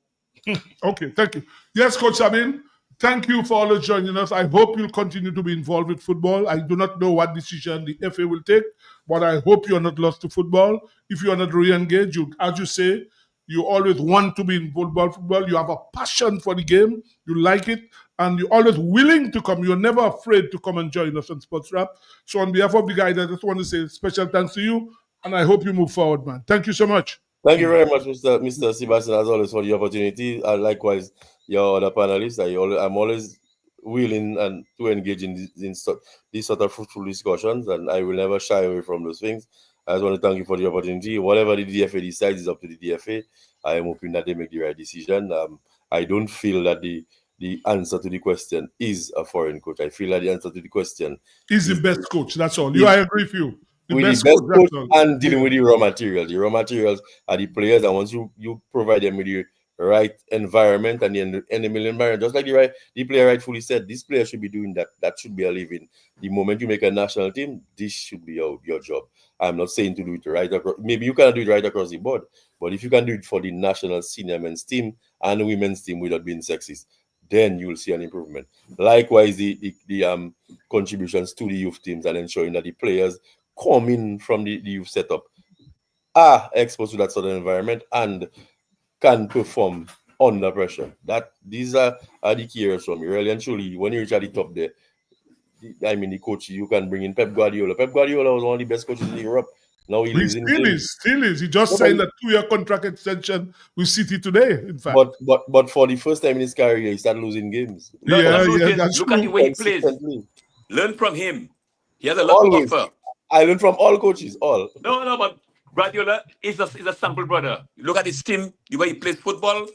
Okay, thank you. Yes, Coach Sabin, thank you for always joining us. I hope you'll continue to be involved with football. I do not know what decision the FA will take, but I hope you're not lost to football. If you are not re-engaged, as you say, you always want to be in football. You have a passion for the game. You like it, and you're always willing to come. You're never afraid to come and join us on Sports Rap. So on behalf of the guys, I just want to say special thanks to you, and I hope you move forward, man. Thank you so much. Thank you very much, Mr. Sebastian, as always, for the opportunity. Likewise, your other panelists. I'm always willing and to engage in these sort of fruitful discussions, and I will never shy away from those things. I just want to thank you for the opportunity. Whatever the DFA decides is up to the DFA. I am hoping that they make the right decision. I don't feel that the answer to the question is a foreign coach. I feel that the answer to the question is the best coach. That's all. I agree with you. The best coach and dealing with the raw materials. The raw materials are the players, and once you provide them with the right environment and the enabling environment, just like the player rightfully said, this player should be doing that. That should be a living. The moment you make a national team, this should be your job. I'm not saying to do it right across. Maybe you cannot do it right across the board, but if you can do it for the national senior men's team and the women's team without being sexist, then you will see an improvement. Likewise, the contributions to the youth teams and ensuring that the players coming from the youth setup are exposed to that sort of environment and can perform under pressure. These are the key areas for me. Really and truly, when you reach at the top there, the coach, you can bring in Pep Guardiola. Pep Guardiola was one of the best coaches in Europe. Now he lives in still is. He just signed a 2-year contract extension with City today, in fact. But for the first time in his career, he started losing games. Look at the way he plays. Learn from him. He has a lot to offer. I learn from all coaches, all. No, but Guardiola is a sample brother. Look at his team, the way he plays football,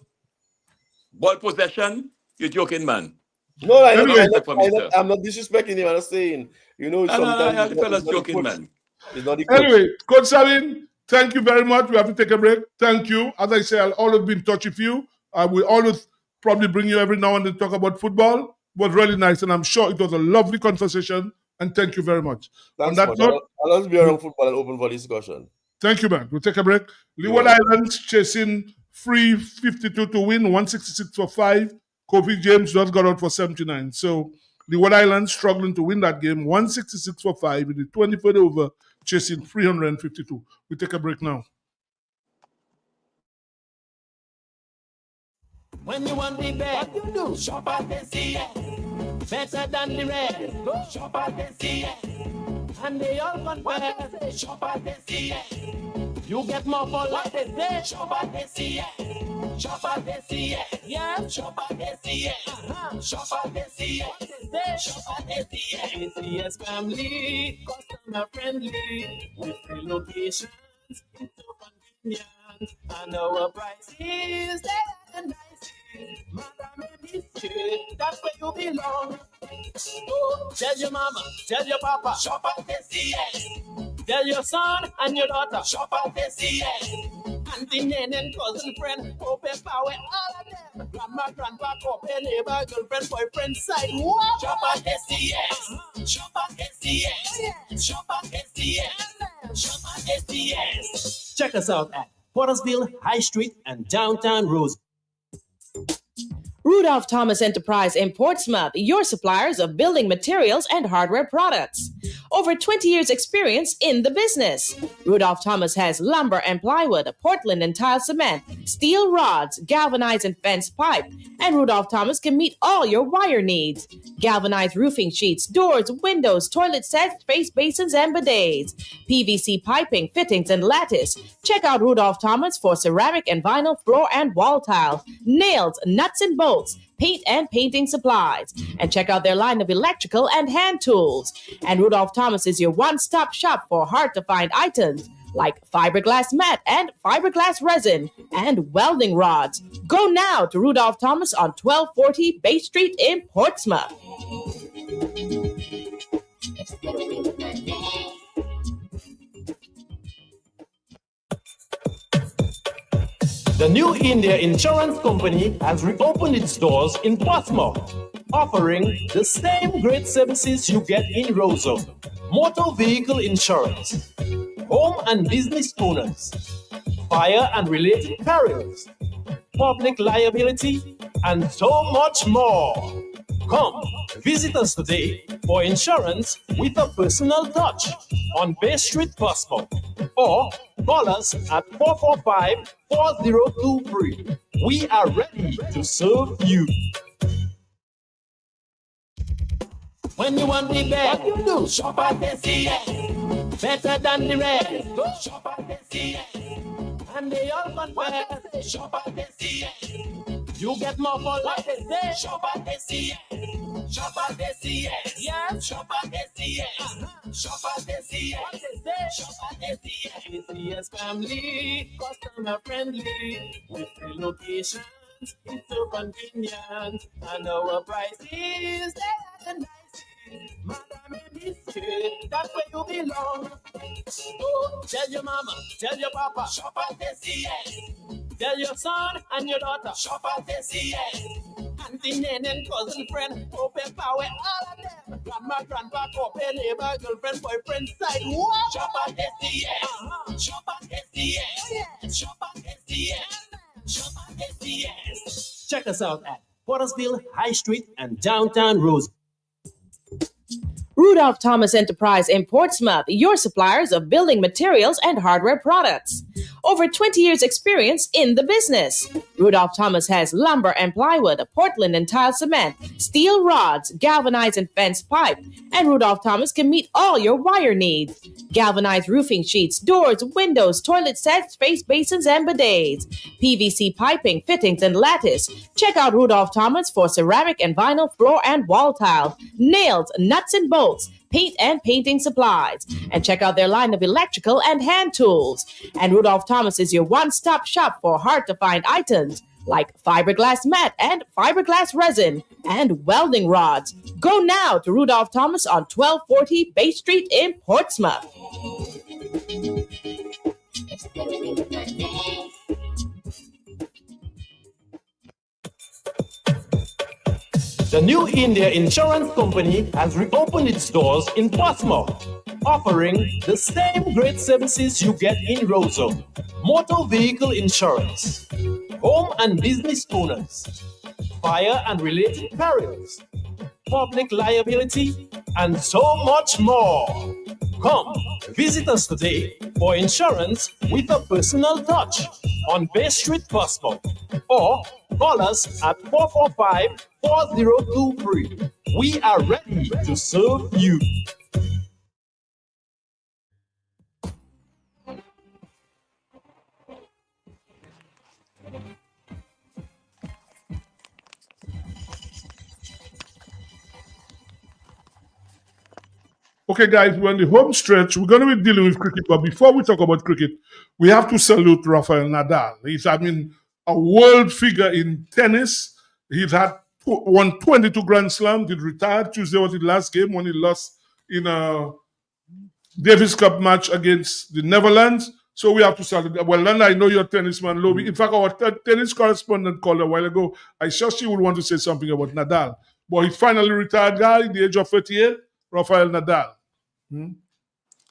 ball possession. You're joking, man. No, I'm not disrespecting him. I'm saying, sometimes the fella's joking, man. Anyway, Coach Sabin, thank you very much. We have to take a break. Thank you. As I say, I'll always be in touch with you. I will always probably bring you every now and then to talk about football. It was really nice, and I'm sure it was a lovely conversation. And thank you very much. Thanks, on that note, I'll always be around football and open for discussion. Thank you, man. We'll take a break. Leeward Islands chasing 352 to win, 166 for 5. Kofi James just got out for 79. So Leeward Islands struggling to win that game, 166 for 5 in the 23rd over, chasing 352. We take a break now. When you want the bed, what you do? Shop at SCS. Better than the red. Go shop at SCS. And they all compare. Shop at SCS. You get more for what they say. Shop at SCS. Shop at SCS. Yeah. Shop at SCS. Shop at SCS. Shop at SCS. SCS family. Customer friendly. With free locations. Into convenience. And our prices. They are nice. Madam, that's where you belong. So tell your mama, tell your papa, shop at SCS. Tell your son and your daughter, shop at SCS. Auntie, nene, and cousin, friend, open power, all of them. Grandma, grandpa, open neighbor, girlfriend, boyfriend, side. What? Shop at SCS. Shop at SCS. Shop at SCS. Shop at SCS. Check us out at Pottersville, High Street, and Downtown Rose. Rudolph Thomas Enterprise in Portsmouth, your suppliers of building materials and hardware products. Over 20 years experience in the business. Rudolph Thomas has lumber and plywood, Portland and tile cement, steel rods, galvanized and fenced pipe, and Rudolph Thomas can meet all your wire needs. Galvanized roofing sheets, doors, windows, toilet sets, space basins, and bidets. PVC piping, fittings, and lattice. Check out Rudolph Thomas for ceramic and vinyl floor and wall tiles, nails, nuts and bolts, paint and painting supplies. And check out their line of electrical and hand tools. And Rudolph Thomas is your one-stop shop for hard-to-find items like fiberglass mat and fiberglass resin and welding rods. Go now to Rudolph Thomas on 1240 Bay Street in Portsmouth. The New India Insurance Company has reopened its doors in Portsmouth, offering the same great services you get in Roseau. Motor vehicle insurance, home and business owners, fire and related perils, public liability, and so much more. Come, visit us today for insurance with a personal touch on Bay Street, Portsmouth, or call us at 445-4023. We are ready to serve you. When you want the best, what you do? Shop at SCS. Better than the rest. Go shop at SCS. And they all confess. Shop at SCS. You get more for life. Shop at SCS. Shop at SCS. Yeah. Shop at SCS. Shop at SCS. Shop at SCS. SCS family, customer friendly, with free locations. It's so convenient. And our prices, they are the nicest. Madam in this street, that's where you belong. Oh, tell your mama, tell your papa, shop at SCS. Tell your son and your daughter, shop at SCS. Auntie, nan, and cousin, friend, open power, all of them. Grandma, grandpa, open neighbor, girlfriend, boyfriend, side, what? Shop at SCS. Shop at SCS. Shop at SCS. Shop at SCS. Check us out at Pottersville, High Street, and downtown Rose. Rudolph Thomas Enterprise in Portsmouth, your suppliers of building materials and hardware products. Over 20 years experience in the business. Rudolph Thomas has lumber and plywood, Portland and tile cement, steel rods, galvanized and fence pipe, and Rudolph Thomas can meet all your wire needs. Galvanized roofing sheets, doors, windows, toilet sets, face basins, and bidets. PVC piping, fittings, and lattice. Check out Rudolph Thomas for ceramic and vinyl floor and wall tiles, nails, nuts and bolts, paint and painting supplies. And check out their line of electrical and hand tools. And Rudolph Thomas is your one-stop shop for hard-to-find items like fiberglass mat and fiberglass resin and welding rods. Go now to Rudolph Thomas on 1240 Bay Street in Portsmouth. The New India Insurance Company has reopened its doors in Portsmouth, offering the same great services you get in Roseau. Motor vehicle insurance, home and business owners, fire and related perils, public liability, and so much more. Come, visit us today for insurance with a personal touch on Bay Street, Portsmouth, or call us at 445-4023. We are ready to serve you. Okay, guys, we're on the home stretch. We're going to be dealing with cricket, but before we talk about cricket, we have to salute Rafael Nadal. He's, a world figure in tennis. He's won 22 Grand Slams. He retired. Tuesday was the last game when he lost in a Davis Cup match against the Netherlands. So we have to salute. Well, Landa, I know you're a tennis man, Lobby. In fact, our tennis correspondent called a while ago. I sure she would want to say something about Nadal. But he's finally retired guy at the age of 38, Rafael Nadal.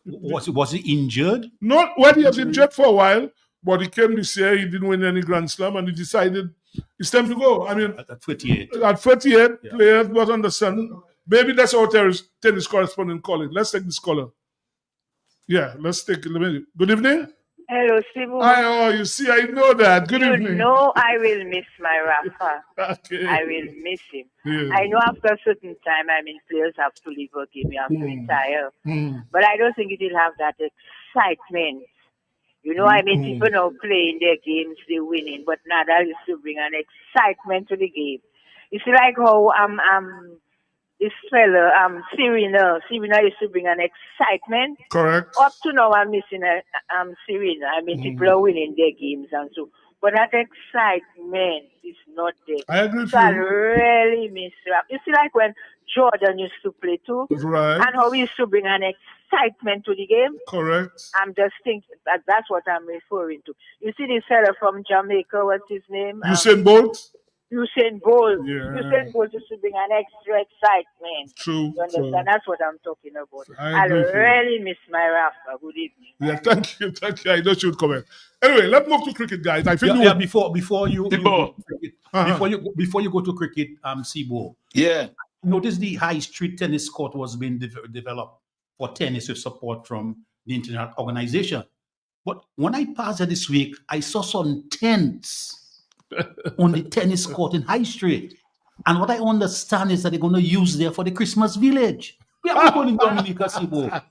Was he injured? No, well, he was injured for a while, but he came this year. He didn't win any Grand Slam, and he decided it's time to go. I mean, at 38. At 38, yeah. Players was understand. Maybe that's our tennis correspondent call it. Let's take this caller. Yeah, let's take a minute. Good evening. Hello, Sibu. Oh, you see, I know that. Good evening. You know I will miss my Rafa. Okay. I will miss him. Yeah. I know after a certain time, players have to leave a game, you have to retire. But I don't think it will have that excitement. You know, people now playing their games, they're winning, but Nadal used to bring an excitement to the game. You see, like how this fella Serena used to bring an excitement. Correct. Up to now, I'm missing Serena. I mean, people are winning their games and so, but that excitement is not there. I agree with So I you. really miss her. You see, like when Jordan used to play too, Right. and how he used to bring an excitement to the game. Correct. I'm just thinking that's what I'm referring to. You see this fella from Jamaica, what's his name? Usain Bolt? Usain Bolt. Yeah. Usain Bolt used to bring an extra excitement. True. You understand? True. That's what I'm talking about. I I agree with you. really miss my Rafa. Good evening. Yeah, thank you. I know you would comment. Anyway, let's move to cricket, guys. I think Before you go to cricket, before you go to cricket, Sibo. Yeah. Notice the high street tennis court was being developed for tennis with support from the international organization. But when I passed there this week, I saw some tents on the tennis court in High Street. And what I understand is that they're going to use there for the Christmas village. Where are we going in Dominica, Sibo?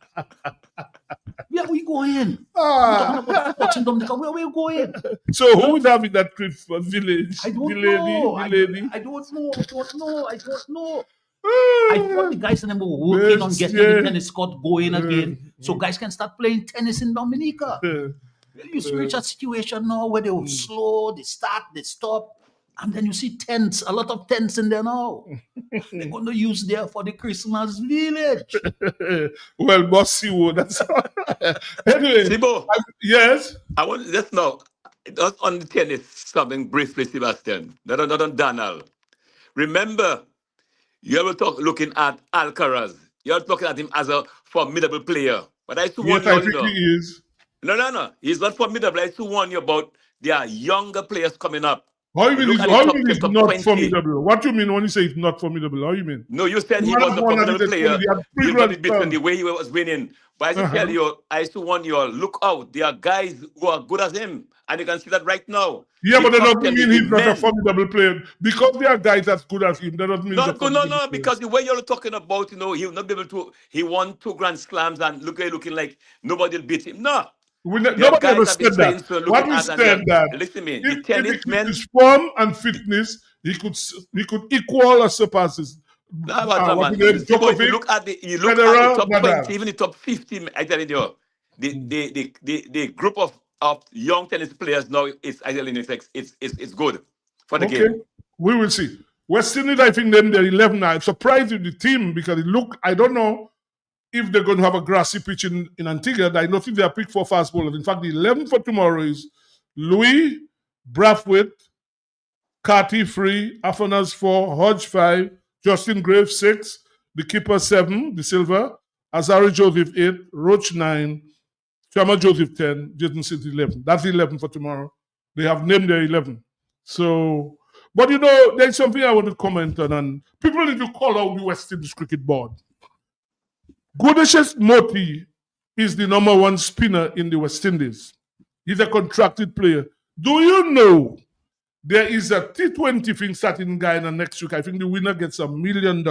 Where are we going? We're talking about sports in Dominica. Where are we going? So who would have in that Christmas village? I don't The lady, know. the lady. I don't know. I thought the guys and them were working on getting the tennis court going again, so guys can start playing tennis in Dominica. You see, reach a situation now where they will slow, they start, they stop, and then you see tents, a lot of tents in there now. They're going to use there for the Christmas village. Well, Bossy Wood, that's all. Anyway, Sibo, yes? I want just know, just on the tennis, something briefly, Sebastian. Not on Donald. Remember, you ever looking at Alcaraz. You're talking at him as a formidable player. But I used to warn Yes, I you, think he is. No. He's not formidable. I used to warn you about there are younger players coming up. How you mean Look he's at the top- he's top not 20. formidable? What do you mean when you say he's not formidable? How you mean? No, you said he One was of a one of formidable the player. teams, he had three He's going to grand be beaten slam. the way he was winning. But I used to tell you, I used to warn you all, look out. There are guys who are good as him. And you can see that right now. Yeah, The but that top doesn't 10 mean is he's not a men. formidable player. Because there are guys as good as him, that doesn't mean he's a No, formidable player. because the way you're talking about, he'll not be able to, he won 2 Grand Slams and looking like nobody will beat him. No. There are Nobody ever guys that said be saying that. so, What looking we at and said that listen to me, if the he tennis keeps men, his form and fitness, he could equal or surpass his. no, What's man. his name? Sibo, if you Djokovic, look at the Federer, top Nadal. 20, even the top 50, I tell you, the group of young tennis players now is actually it's good for the Okay, game. we will see. West Indies, I think them they're 11 now. I'm surprised with the team because I don't know if they're going to have a grassy pitch in Antigua. I don't think they are picked for fast bowlers. In fact, the 11 for tomorrow is Louis, Brathwaite, Carty 3, Afanas 4, Hodge 5, Justin Graves 6, the keeper 7, the silver, Azari Joseph 8, Roach 9, Chama Joseph 10, Jason City 11. That's the 11 for tomorrow. They have named their 11. So, but there's something I want to comment on, and people need to call out the West Indies Cricket Board. Gudashesh Moti is the number 1 spinner in the West Indies. He's a contracted player. Do you know there is a T20 thing starting in Guyana next week? I think the winner gets $1 million.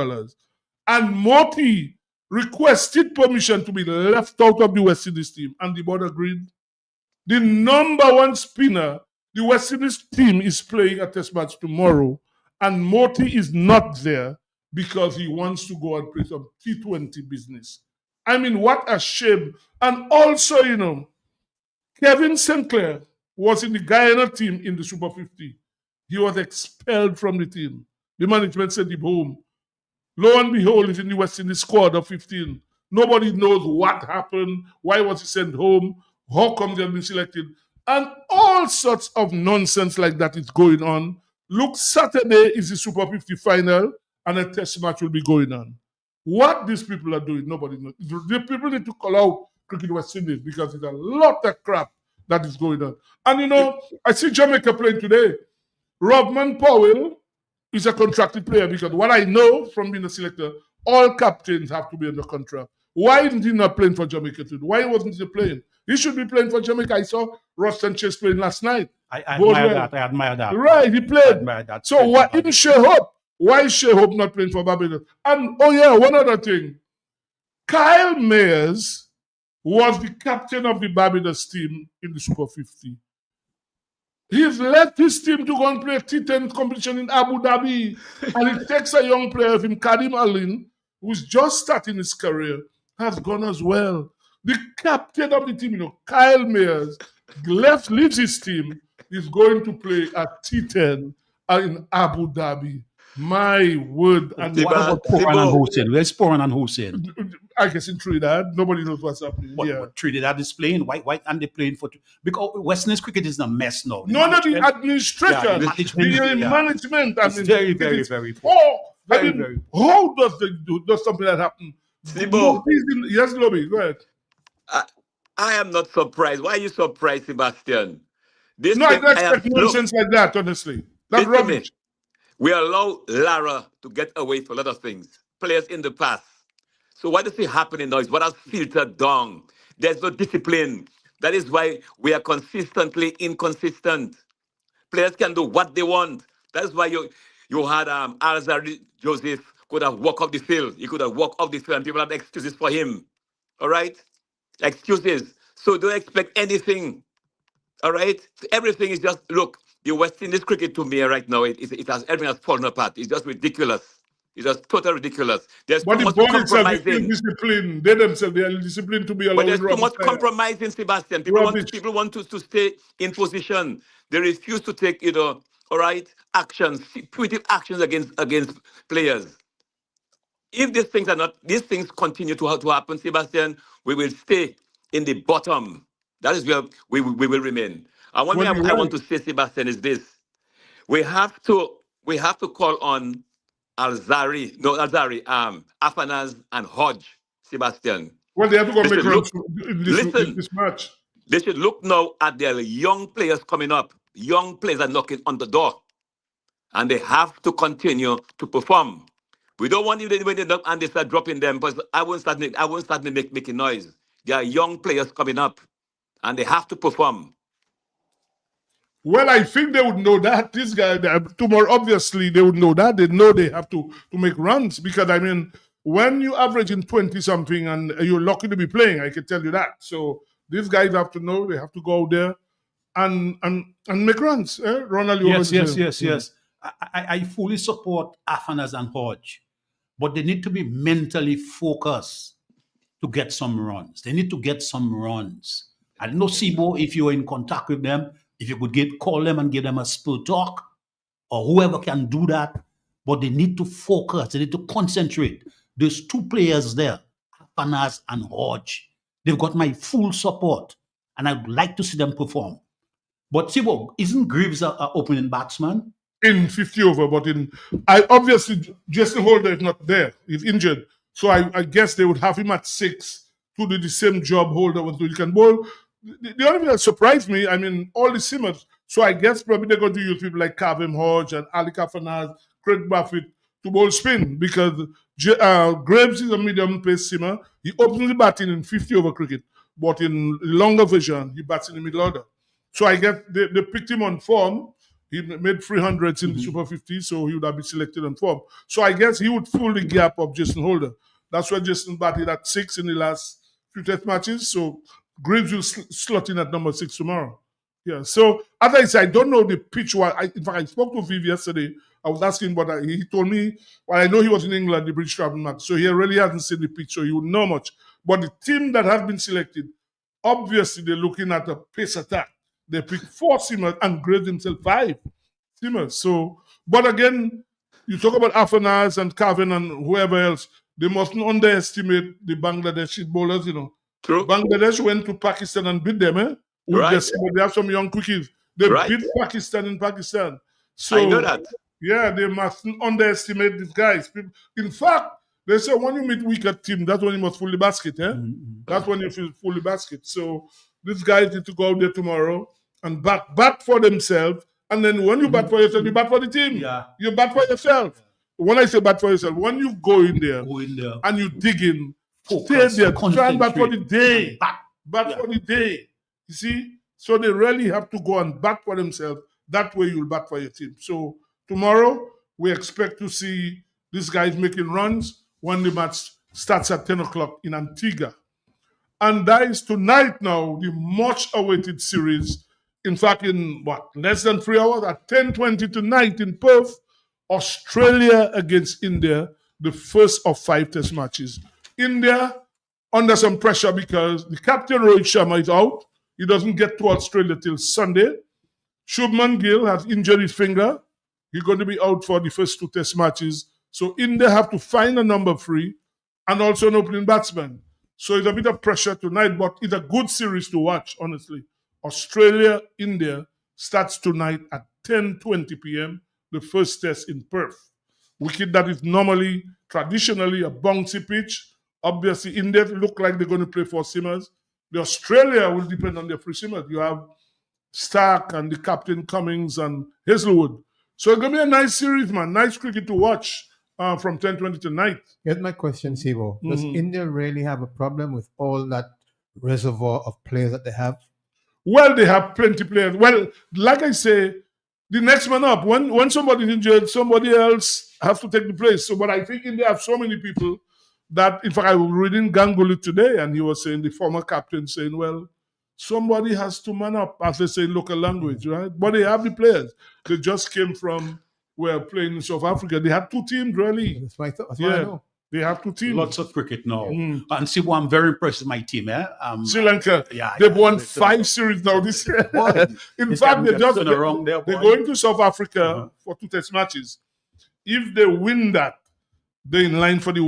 And Moti requested permission to be left out of the West Indies team, and the board agreed. The number 1 spinner, the West Indies team is playing a test match tomorrow, and Moti is not there because he wants to go and play some T20 business. I mean, what a shame. And also, Kevin Sinclair was in the Guyana team in the Super 50. He was expelled from the team. The management sent him home. Lo and behold, he's in the West Indies squad of 15. Nobody knows what happened, why was he sent home, how come they have been selected, and all sorts of nonsense like that is going on. Look, Saturday is the Super 50 final, and a test match will be going on. What these people are doing, nobody knows. The people need to call out Cricket West Indies because there's a lot of crap that is going on. And I see Jamaica playing today. Robman Powell is a contracted player because what I know from being a selector, all captains have to be under contract. Why isn't he not playing for Jamaica today? Why wasn't he playing? He should be playing for Jamaica. I saw Ruston Chase playing last night. I admire that. Right, he played. I admire that. So why even Shea Hope? Why is Shea Hope not playing for Barbados? And one other thing. Kyle Mayers was the captain of the Barbados team in the Super 50. He's left his team to go and play T10 competition in Abu Dhabi. And it takes a young player of him, Karim Alin, who's just starting his career, has gone as well. The captain of the team, Kyle Mayers, leaves his team, is going to play at T10 in Abu Dhabi. My word. And what about Poran and Hussein? Where's Poran and Hussein? I guess in Trinidad. Nobody knows what's happening. But Trinidad is playing. Why aren't they playing for? Because West Indies cricket is a mess now. No, the administration, the management. It's very poor. Very. How does something like that happen? Sibo. Yes, Lobby, go ahead. I am not surprised. Why are you surprised, Sebastian? I don't expect nonsense like that, honestly. That's rubbish. We allow Lara to get away with a lot of things. Players in the past. So what is happening now is what has filtered down. There's no discipline. That is why we are consistently inconsistent. Players can do what they want. That's why you had Alzari Joseph could have walked off the field. He could have walked off the field and people had excuses for him. All right? Excuses. So don't expect anything. All right? Everything is just, look, the West Indies cricket to me right now, everything has fallen apart. It's just ridiculous. It's just totally ridiculous. There's but too much the body compromising. Discipline. They themselves, they are disciplined to be allowed. But there's too much compromising, Sebastian. People want to stay in position. They refuse to take, all right, actions, punitive actions against players. If these things continue to happen, Sebastian, we will stay in the bottom. That is where we will remain. And one thing I want to say, Sebastian, is this: we have to call on Afanaz and Hodge, Sebastian. Well, they have to go make runs in this match. They should look now at their young players coming up. Young players are knocking on the door, and they have to continue to perform. We don't want when they knock and they start dropping them, because I won't start making noise. There are young players coming up, and they have to perform. Well, I think they would know that. This guy, tomorrow, obviously, they would know that. They know they have to make runs because, I mean, when you average in 20-something and you're lucky to be playing, I can tell you that. So these guys have to know. They have to go out there and make runs. Ronald, yes. I fully support Afanaz and Hodge, but they need to be mentally focused to get some runs. They need to get some runs. I don't know, Sibo, if you're in contact with them, if you could call them and give them a spill talk, or whoever can do that, but they need to focus, they need to concentrate. There's two players there, Afanaz and Hodge. They've got my full support, and I'd like to see them perform. But Sibo, isn't Greaves an opening batsman? In 50 over, but obviously Jason Holder is not there. He's injured. So I guess they would have him at 6 to do the same job Holder was doing. He can bowl. The only thing that surprised me, I mean, all the simmers. So I guess probably they're going to use people like Kavem Hodge and Ali Afanaz, Craig Buffett to bowl spin because Graves is a medium pace simmer. He opens the batting in 50 over cricket, but in longer version, he bats in the middle order. So I guess they picked him on form. He made 300s in the Super 50, so he would have been selected on form. So I guess he would fill the gap of Jason Holder. That's why Jason batted at 6 in the last few test matches. So Graves will slot in at number 6 tomorrow. Yeah. So as I said, I don't know the pitch. In fact, I spoke to Viv yesterday. I was asking, but he told me, well, I know he was in England, the British travel match, so he really hasn't seen the pitch, so he would know much. But the team that has been selected, obviously they're looking at a pace attack. They picked 4 seamers and Graves himself 5 seamers. So, but again, you talk about Afanaz and Kavem and whoever else, they mustn't underestimate the Bangladeshi bowlers, True. Bangladesh went to Pakistan and beat them, Right. They have some young quickies. They beat Pakistan in Pakistan. So, I know that. Yeah, they mustn't underestimate these guys. In fact, they say when you meet weaker team, that's when you must full the basket, That's when you feel full the basket. So these guys need to go out there tomorrow and bat for themselves. And then when you bat for yourself, you bat for the team. Yeah. You bat for yourself. When I say bat for yourself, when you go in there and you dig in, stay there, try and bat for the day. Bat for the day. You see? So they really have to go and bat for themselves. That way you'll bat for your team. So tomorrow, we expect to see these guys making runs when the match starts at 10 o'clock in Antigua. And that is tonight now, the much-awaited series In fact, in less than 3 hours at 10:20 tonight in Perth, Australia against India, the first of 5 test matches. India under some pressure because the captain Rohit Sharma is out. He doesn't get to Australia till Sunday. Shubman Gill has injured his finger. He's going to be out for the first 2 test matches. So India have to find a number 3 and also an opening batsman. So it's a bit of pressure tonight, but it's a good series to watch, honestly. Australia, India starts tonight at 10:20 p.m., the first test in Perth. Wicket that is normally, traditionally, a bouncy pitch. Obviously, India look like they're going to play 4 seamers. The Australia will depend on their 3 seamers. You have Stark and the captain Cummings and Hazelwood. So it's going to be a nice series, man. Nice cricket to watch from 10:20 tonight. Here's my question, Sibo. Does Mhm. India really have a problem with all that reservoir of players that they have? Well, they have plenty players. Well, like I say, the next man up. When somebody's injured, somebody else has to take the place. So, but I think India have so many people that, in fact, I was reading Ganguly today, and he was saying, the former captain saying, well, somebody has to man up, as they say in local language, right? But they have the players. They just came from playing in South Africa. They had 2 teams, really. That's what I know. They have 2 teams. Lots of cricket now. And see, I'm very impressed with my team. Sri Lanka. Yeah, They've won 5 series now this year. In fact, they're going to South Africa for 2 test matches. If they win that, they're in line for the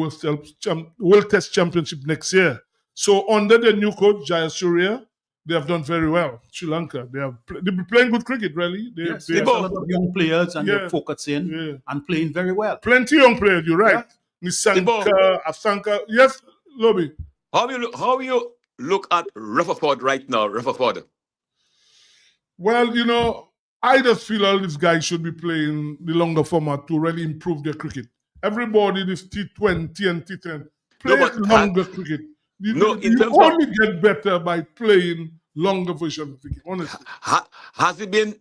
World Test Championship next year. So under the new coach, Jayasuriya, they have done very well. Sri Lanka, they've been playing good cricket, really. Yes, there's a lot of young players and they're focusing and playing very well. Plenty young players, you're right. Nisanka, Asanka. Yes, Lobby. How you look at Rutherford right now, Rutherford? Well, I just feel all these guys should be playing the longer format to really improve their cricket. Everybody, this T20 and T10, play longer cricket. You only get better by playing longer version of cricket, honestly. Has he been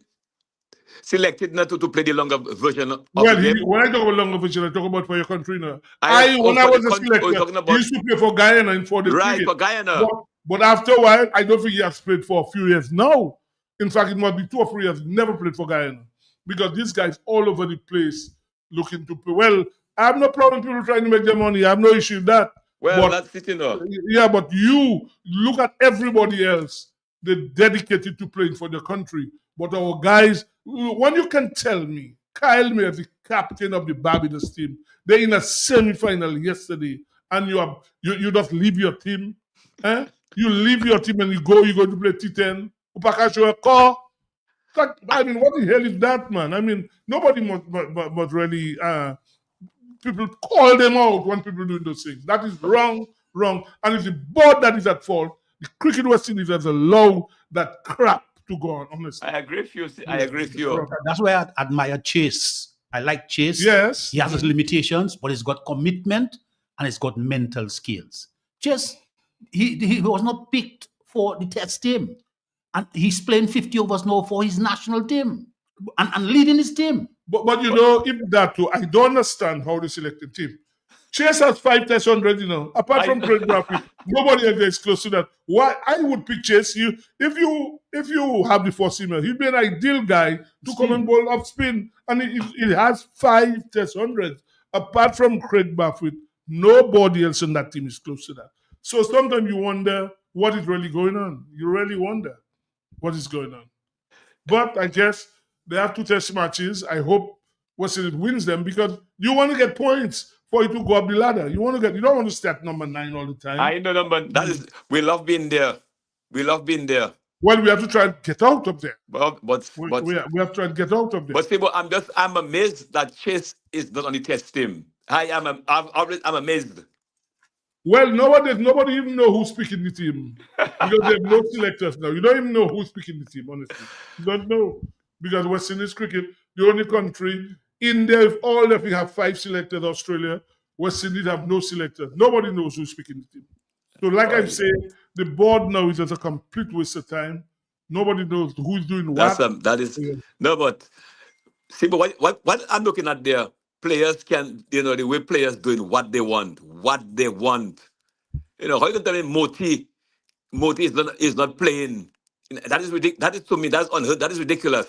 selected not to play the longer version of Well, the game? when I talk about longer version, I talk about for your country now. When When I was a you're talking selector, about- I used to play for Guyana and for the Right, cricket. for Guyana. But after a while, I don't think he has played for a few years now. In fact, it must be 2 or 3 years, never played for Guyana. Because these guys all over the place looking to play. Well, I have no problem with people trying to make their money. I have no issue with that. Well, But- that's it, you know. Yeah, but you look at everybody else. They're dedicated to playing for their country. But our guys, when you can tell me, Kyle May, the captain of the Barbados team, they're in a semi-final yesterday, and you just leave your team. You leave your team and you go to play T10. Upakasho a call. I mean, what the hell is that, man? I mean, nobody must really people call them out when people doing those things. That is wrong. And it's the board that is at fault. The Cricket West Indies has allowed that crap to go on, honestly. I agree with you. I agree with you. That's why I admire Chase. I like Chase. Yes. He has his limitations, but he's got commitment and he's got mental skills. Chase, he was not picked for the test team. And he's playing 50 overs now for his national team and leading his team. But if that too, I don't understand how they select the team. Chase has 5 test 100, apart from Craig Bradford, nobody else is close to that. Why I would pick Chase if you have the 4-seamer, he'd be an ideal guy to come and bowl up spin, and he has 5 test 100s. Apart from Craig Bradford, nobody else in that team is close to that. So sometimes you wonder what is really going on. You really wonder what is going on. But I guess they have 2 test matches. I hope West Indies wins them because you want to get points for you to go up the ladder. You don't want to start number 9 all the time. I know, but we love being there. We love being there. Well, we have to try and get out of there. But We have to try and get out of there. But see, I'm amazed that Chase is not on the test team. I'm amazed. Well, nowadays, nobody even know who's picking the team because they have no selectors now. You don't even know who's picking the team, honestly. You don't know because West Indies cricket, the only country, India, if all of you have 5 selectors, Australia, West Indies have no selectors. Nobody knows who's picking the team. So like I'm saying, the board now is just a complete waste of time. Nobody knows who's doing what. No, but see, but what I'm looking at there, players can, the way players doing what they want. How you can tell me Moti is not playing That is ridiculous. That is, to me, that's unheard. That is ridiculous.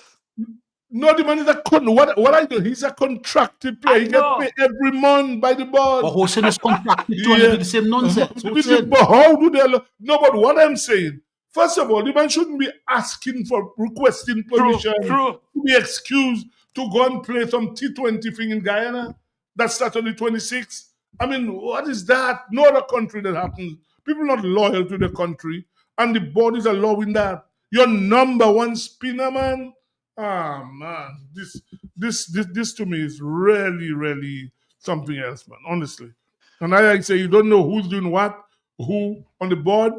No, the man is what I do. He's a contracted player. He gets paid every month by the board. But Hossein is contracted to do the same nonsense. But how do they? No, but what I'm saying, first of all, the man shouldn't be asking for requesting permission to be excused to go and play some T20 thing in Guyana. That's Saturday 26th. I mean, what is that? No other country that happens. People not loyal to the country, and the board is allowing that. Your number one spinner, man. Ah, man, this to me is really, really something else, man, honestly. And I say you don't know who's doing what, who on the board.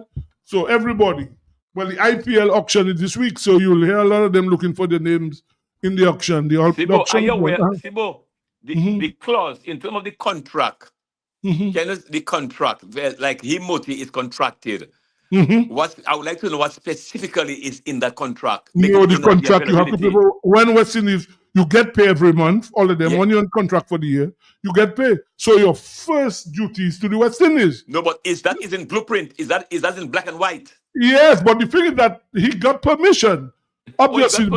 So everybody, well, the IPL auction is this week, so you'll hear a lot of them looking for their names in the auction. The Sibo, auction. are you aware, Sibo, the clause in terms of the contract, the contract, like Himoti is contracted. What I would like to know what specifically is in that contract. No, the contract you have to pay. When West Indies, you get paid every month. All of them, when you're on contract for the year, you get paid. So your first duty is to the West Indies. No, but is in blueprint? Is that in black and white? Yes, but the thing is that he got permission. Obviously,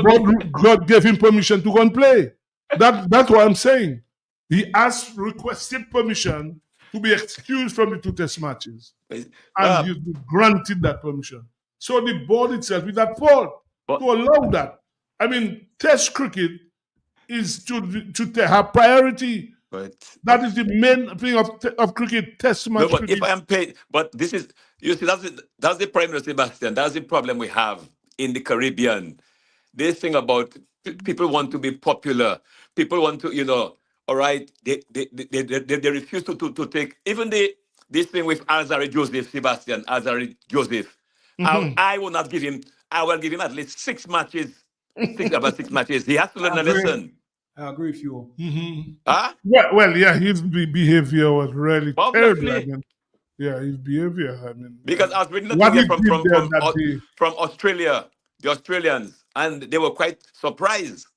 God gave him permission to go and play. That's what I'm saying. He requested permission to be excused from the 2 test matches. And he's been granted that permission. So the board itself is at fault to allow that. I mean, test cricket is to have priority. That is the main thing of cricket, test match. No, but cricket. if I am paid, but this is, you see, that's the problem, Sebastian. That's the problem we have in the Caribbean. This thing about people want to be popular. People want to, all right, they refuse to take even this thing with Alzarri Joseph, Sebastian Alzarri Joseph. I will not give him. I will give him at least 6 matches. About 6 matches. He has to learn a lesson. I agree with you. Huh? Yeah, his behavior was really terrible. I mean, yeah, his behavior. I mean, because I was reading what he from Australia, the Australians, and they were quite surprised.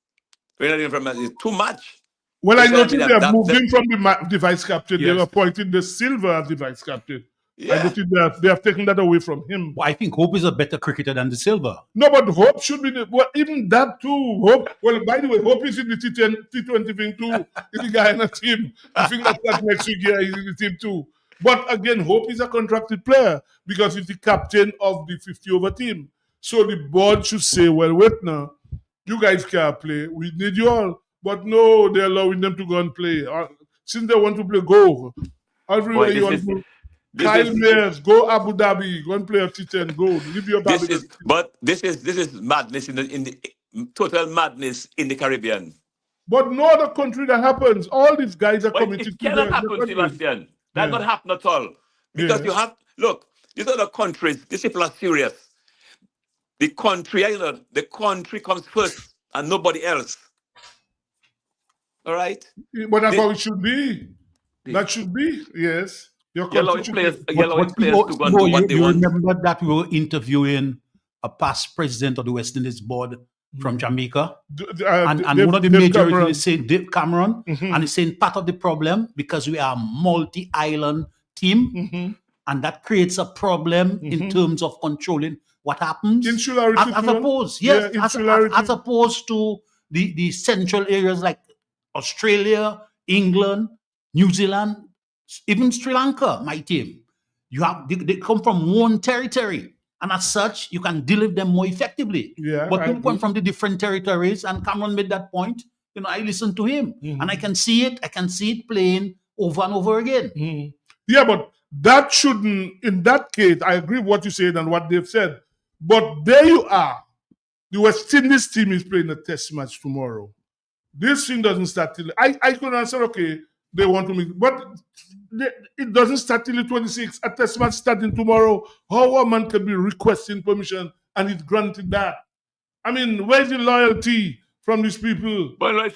It's too much. Well, I noticed they are moving from the vice captain. Yes. They appointed the Silver as the vice captain. Yeah. I noticed that they have taken that away from him. Well, I think Hope is a better cricketer than the Silver. No, but Hope should be even that too. Hope. Well, by the way, Hope is in the T20 thing too. He's the guy in the team. I think that next week, yeah, he's in the team too. But again, Hope is a contracted player because he's the captain of the 50-over team. So the board should say, well, wait now, you guys can't play. We need you all. But no, they're allowing them to go and play. Since they want to play, go. Everywhere you want to. Kyle Mayers, go Abu Dhabi, go and play a T10, go. Leave your Babi. This is madness in the total madness in the Caribbean. But no other country that happens. All these guys are committed. It cannot happen, Sebastian. That not happen at all. Because you have these other countries, these people are serious. The country comes first and nobody else. All right? But that's how it should be. That should be, yes. Allowing players to go and do what they want. Remember that we were interviewing a past president of the West Indies board from Jamaica? And one of the major is saying Dave Cameron, and he's saying part of the problem, because we are a multi-island team, and that creates a problem in terms of controlling what happens. Insularity. As opposed to the central areas like Australia, England, New Zealand, even Sri Lanka, my team. They come from one territory, and as such, you can deal with them more effectively. Yeah, but people come from the different territories, and Cameron made that point. I listened to him, and I can see it. I can see it playing over and over again. Yeah, but that shouldn't. In that case, I agree with what you said and what they've said. But there you are. The West Indies team is playing a test match tomorrow. This thing doesn't start till I could answer, okay, they want to make, but it doesn't start till the 26th. A test match starting tomorrow. How a man can be requesting permission and it's granted that? I mean, where's the loyalty from these people? But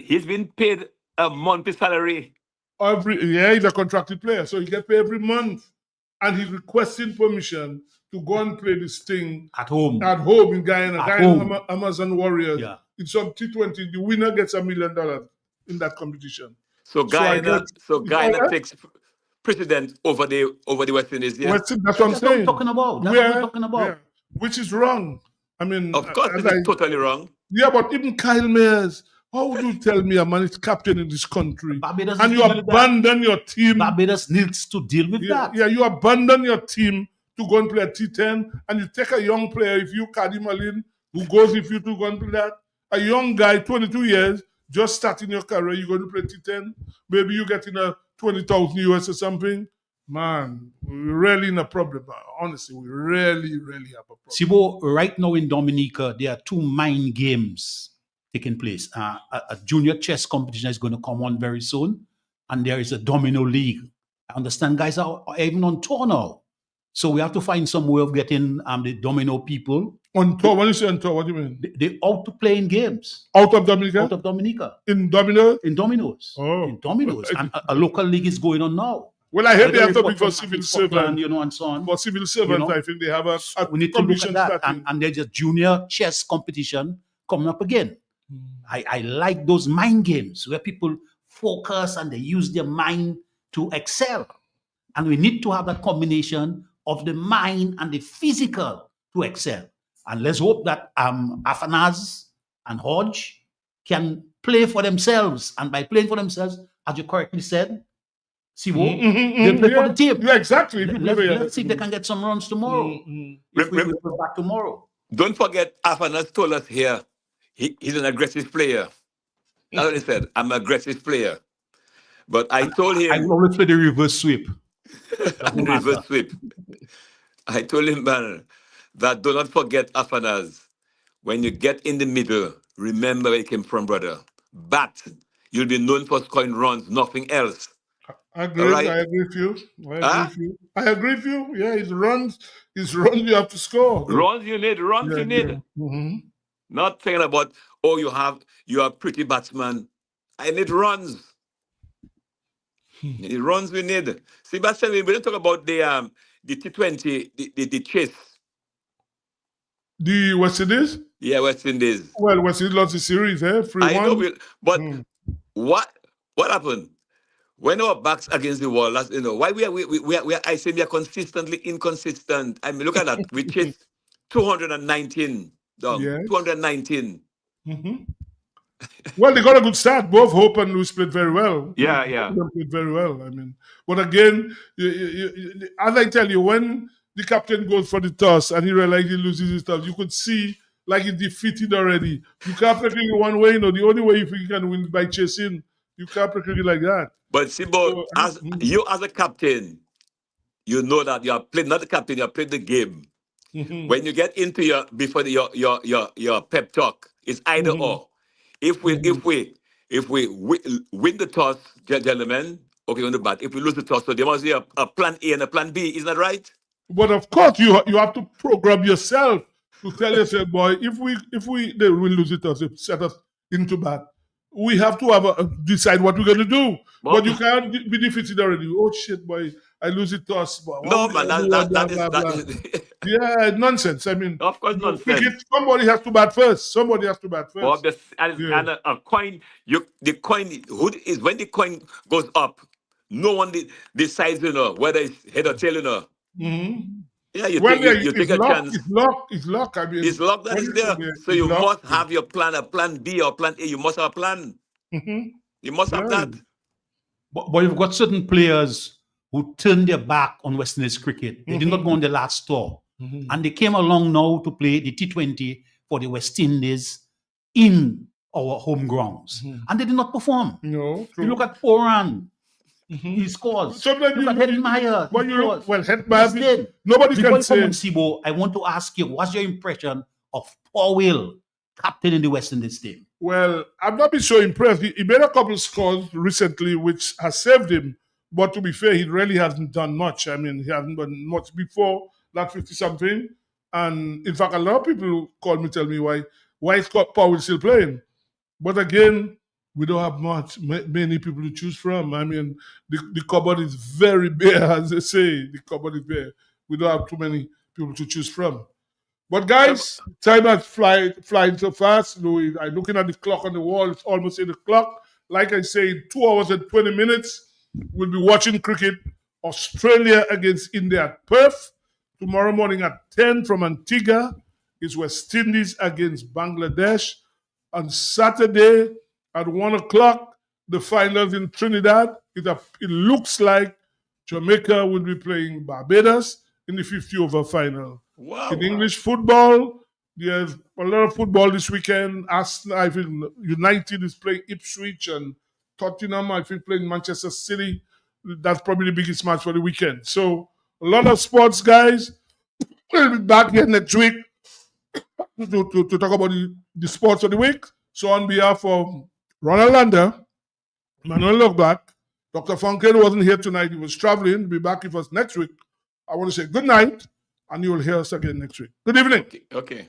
he's been paid a monthly salary. He's a contracted player, so he gets paid every month. And he's requesting permission to go and play this thing at home in Guyana, Amazon Warriors. Yeah. In some T20, the winner gets $1 million in that competition. So Guyana takes precedent over the West Indies. Yeah? That's what I'm saying. That's what we're talking about. which is wrong. I mean, Of course, as it is totally wrong. Yeah, but even Kyle Mayers, how would you tell me a man is captain in this country Barbados and you needs to do that. abandon your team? Barbados needs to deal with that. Yeah, you abandon your team to go and play a T10 and you take a young player, if you, Kadi Malin, who goes if you to go and play that, a young guy, 22 years, just starting your career, you're going to play T10, maybe you get in a 20,000 US or something. Man, we're really in a problem. Honestly, we really, really have a problem. Sibo, right now in Dominica, there are 2 mind games taking place. A junior chess competition is going to come on very soon, and there is a domino league. I understand guys are even on tour now. So we have to find some way of getting the domino people. On tour? When you say on tour, what do you mean? They're out to playing games. Out of Dominica? Out of Dominica. In Dominoes? In Dominoes. Oh. In Dominoes. And a local league is going on now. Well, I heard they have Whether to be it's for from civil Scotland, servants. you know, and so on. For civil servants, I think they have a we need to look commission at that. starting. And there's a junior chess competition coming up again. I like those mind games where people focus and they use their mind to excel. And we need to have that combination of the mind and the physical to excel. And let's hope that Afanaz and Hodge can play for themselves. And by playing for themselves, as you correctly said, Sibo, they'll play for the team. Yeah, exactly. Let's see if they can get some runs tomorrow. If we go back tomorrow. Don't forget, Afanas told us here, he's an aggressive player. That's what he said. I'm an aggressive player. But I told him... I will always play the reverse sweep. Reverse sweep. I told him, man, that do not forget Afanas. When you get in the middle, remember where you came from, brother. Bat. You'll be known for scoring runs, nothing else. I agree. Right? I agree with you. I agree with you. Yeah, it's runs you have to score. Runs you need. Mm-hmm. Not thinking about, you are a pretty batsman. I need runs. The runs we need. Sebastian, we don't talk about the T20, the chase. The West Indies? Yeah, West Indies. Well, West Indies lost the series, 3-1. I know, but what happened? When our backs against the wall, that's, why we are I say we are consistently inconsistent. I mean, look at that. We chased 219 down. Yes. 219. Mm-hmm. Well, they got a good start. Both Hope and Lewis played very well. Yeah. They played very well. I mean, but again, as I tell you, when the captain goes for the toss and he realizes he loses his toss, you could see like he's defeated already. You can't play cricket one way. The only way you can win is by chasing. You can't play cricket like that. But Sibo, you as a captain, you know that you are playing, not the captain, you are playing the game. Mm-hmm. When you get into your pep talk, it's either or. If we win the toss, gentlemen, okay, on the bat. If we lose the toss, so there must be a plan A and a plan B. Isn't that right? But of course, you have to program yourself to tell yourself, boy, if they will lose the toss, if set us into bat, we have to decide what we're going to do. But you can't be defeated already. Oh, shit, boy, I lose the toss. Boy. No, man, that is yeah, nonsense. I mean, of course, nonsense. Somebody has to bat first. And a coin, the coin, when the coin goes up, no one decides, whether it's head or tail, Mm-hmm. Yeah, you take a chance. It's luck. I mean, it's luck that is there. So you must have your plan, a plan B or plan A. You must have a plan. Mm-hmm. You must have that. But you've got certain players who turned their back on West Indies cricket. They did not go on the last tour. Mm-hmm. And they came along now to play the T20 for the West Indies in our home grounds. Mm-hmm. And they did not perform. No. You look at Oran. Mm-hmm. He scores. Sometimes look at Hetmeyer. Hetmeyer. Nobody can say. Sibo, I want to ask you, what's your impression of Paul Will, captain in the West Indies team? Well, I've not been so impressed. He made a couple of scores recently, which has saved him. But to be fair, he really hasn't done much. I mean, he hasn't done much before that 50-something. And in fact, a lot of people call me, tell me why is Paul Will still playing? But again, we don't have many people to choose from. I mean, the cupboard is very bare, as they say. The cupboard is bare. We don't have too many people to choose from. But guys, time has flying so fast. I'm looking at the clock on the wall. It's almost 8 o'clock. Like I say, 2 hours and 20 minutes, we'll be watching cricket. Australia against India at Perth. Tomorrow morning at 10 from Antigua is West Indies against Bangladesh. On Saturday at 1 o'clock, the finals in Trinidad. It looks like Jamaica will be playing Barbados in the 50 over final. Wow. In English football, there's a lot of football this weekend. Arsenal, I think United is playing Ipswich, and Tottenham, I think, playing Manchester City. That's probably the biggest match for the weekend. So a lot of sports, guys. We'll be back here next week to talk about the sports of the week. So on behalf of Ronald Lander, Manuel Logbach, Dr. Fonken wasn't here tonight. He was traveling. He'll be back with us next week. I want to say good night, and you will hear us again next week. Good evening. Okay.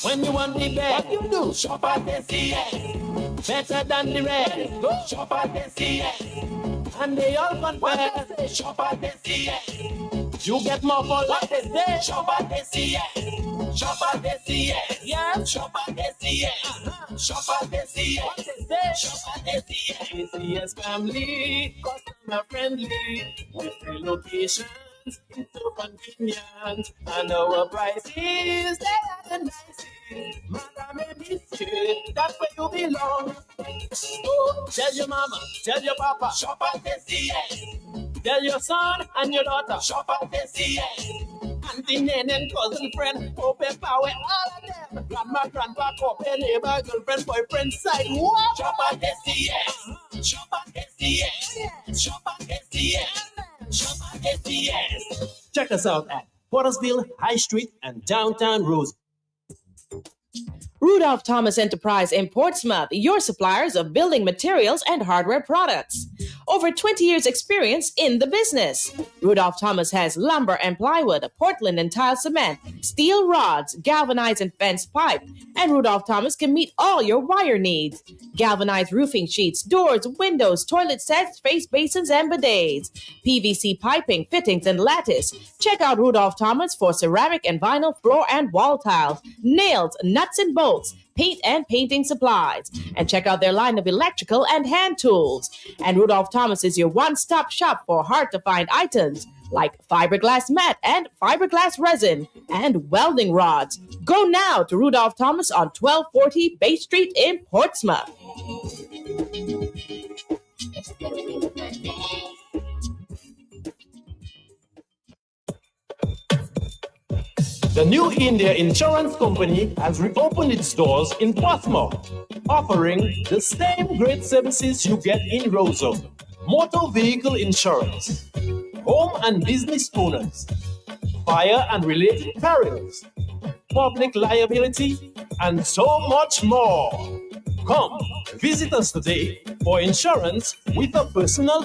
When you want the bed, what you do? Shop at SCS. Better than the red. Go shop at SCS. And they all compare. Shop at SCS. You get more for what they say. Shop at SCS. Shop at SCS. Yeah. Shop at SCS. Shop at SCS. What they say. Shop at SCS. SCS family, customer friendly, with free locations. It's so convenient, and our prices, they are the nicest. Madam and Mystery, that's where you belong. So tell your mama, tell your papa, shop at SCS. Tell your son and your daughter, shop at SCS. Auntie, nan, and cousin, friend, open power, all of them. Grandma, grandpa, couple, neighbor, girlfriend, boyfriend, side, what? Shop at SCS. Shop at SCS. Shop at SCS. Shop at SCS. Check us out at Pottersville, High Street, and downtown Rose. Rudolph Thomas Enterprise in Portsmouth, your suppliers of building materials and hardware products. Over 20 years experience in the business. Rudolph Thomas has lumber and plywood, Portland and tile cement, steel rods, galvanized and fence pipe, and Rudolph Thomas can meet all your wire needs. Galvanized roofing sheets, doors, windows, toilet sets, face basins, and bidets. PVC piping, fittings, and lattice. Check out Rudolph Thomas for ceramic and vinyl floor and wall tiles, nails, nuts and bolts, paint and painting supplies. And check out their line of electrical and hand tools. And Rudolph Thomas is your one-stop shop for hard-to-find items like fiberglass mat and fiberglass resin and welding rods. Go now to Rudolph Thomas on 1240 Bay Street in Portsmouth. The New India Insurance Company has reopened its doors in Portsmouth, offering the same great services you get in Roseau. Motor vehicle insurance, home and business owners, fire and related perils, public liability, and so much more. Come, visit us today for insurance with a personal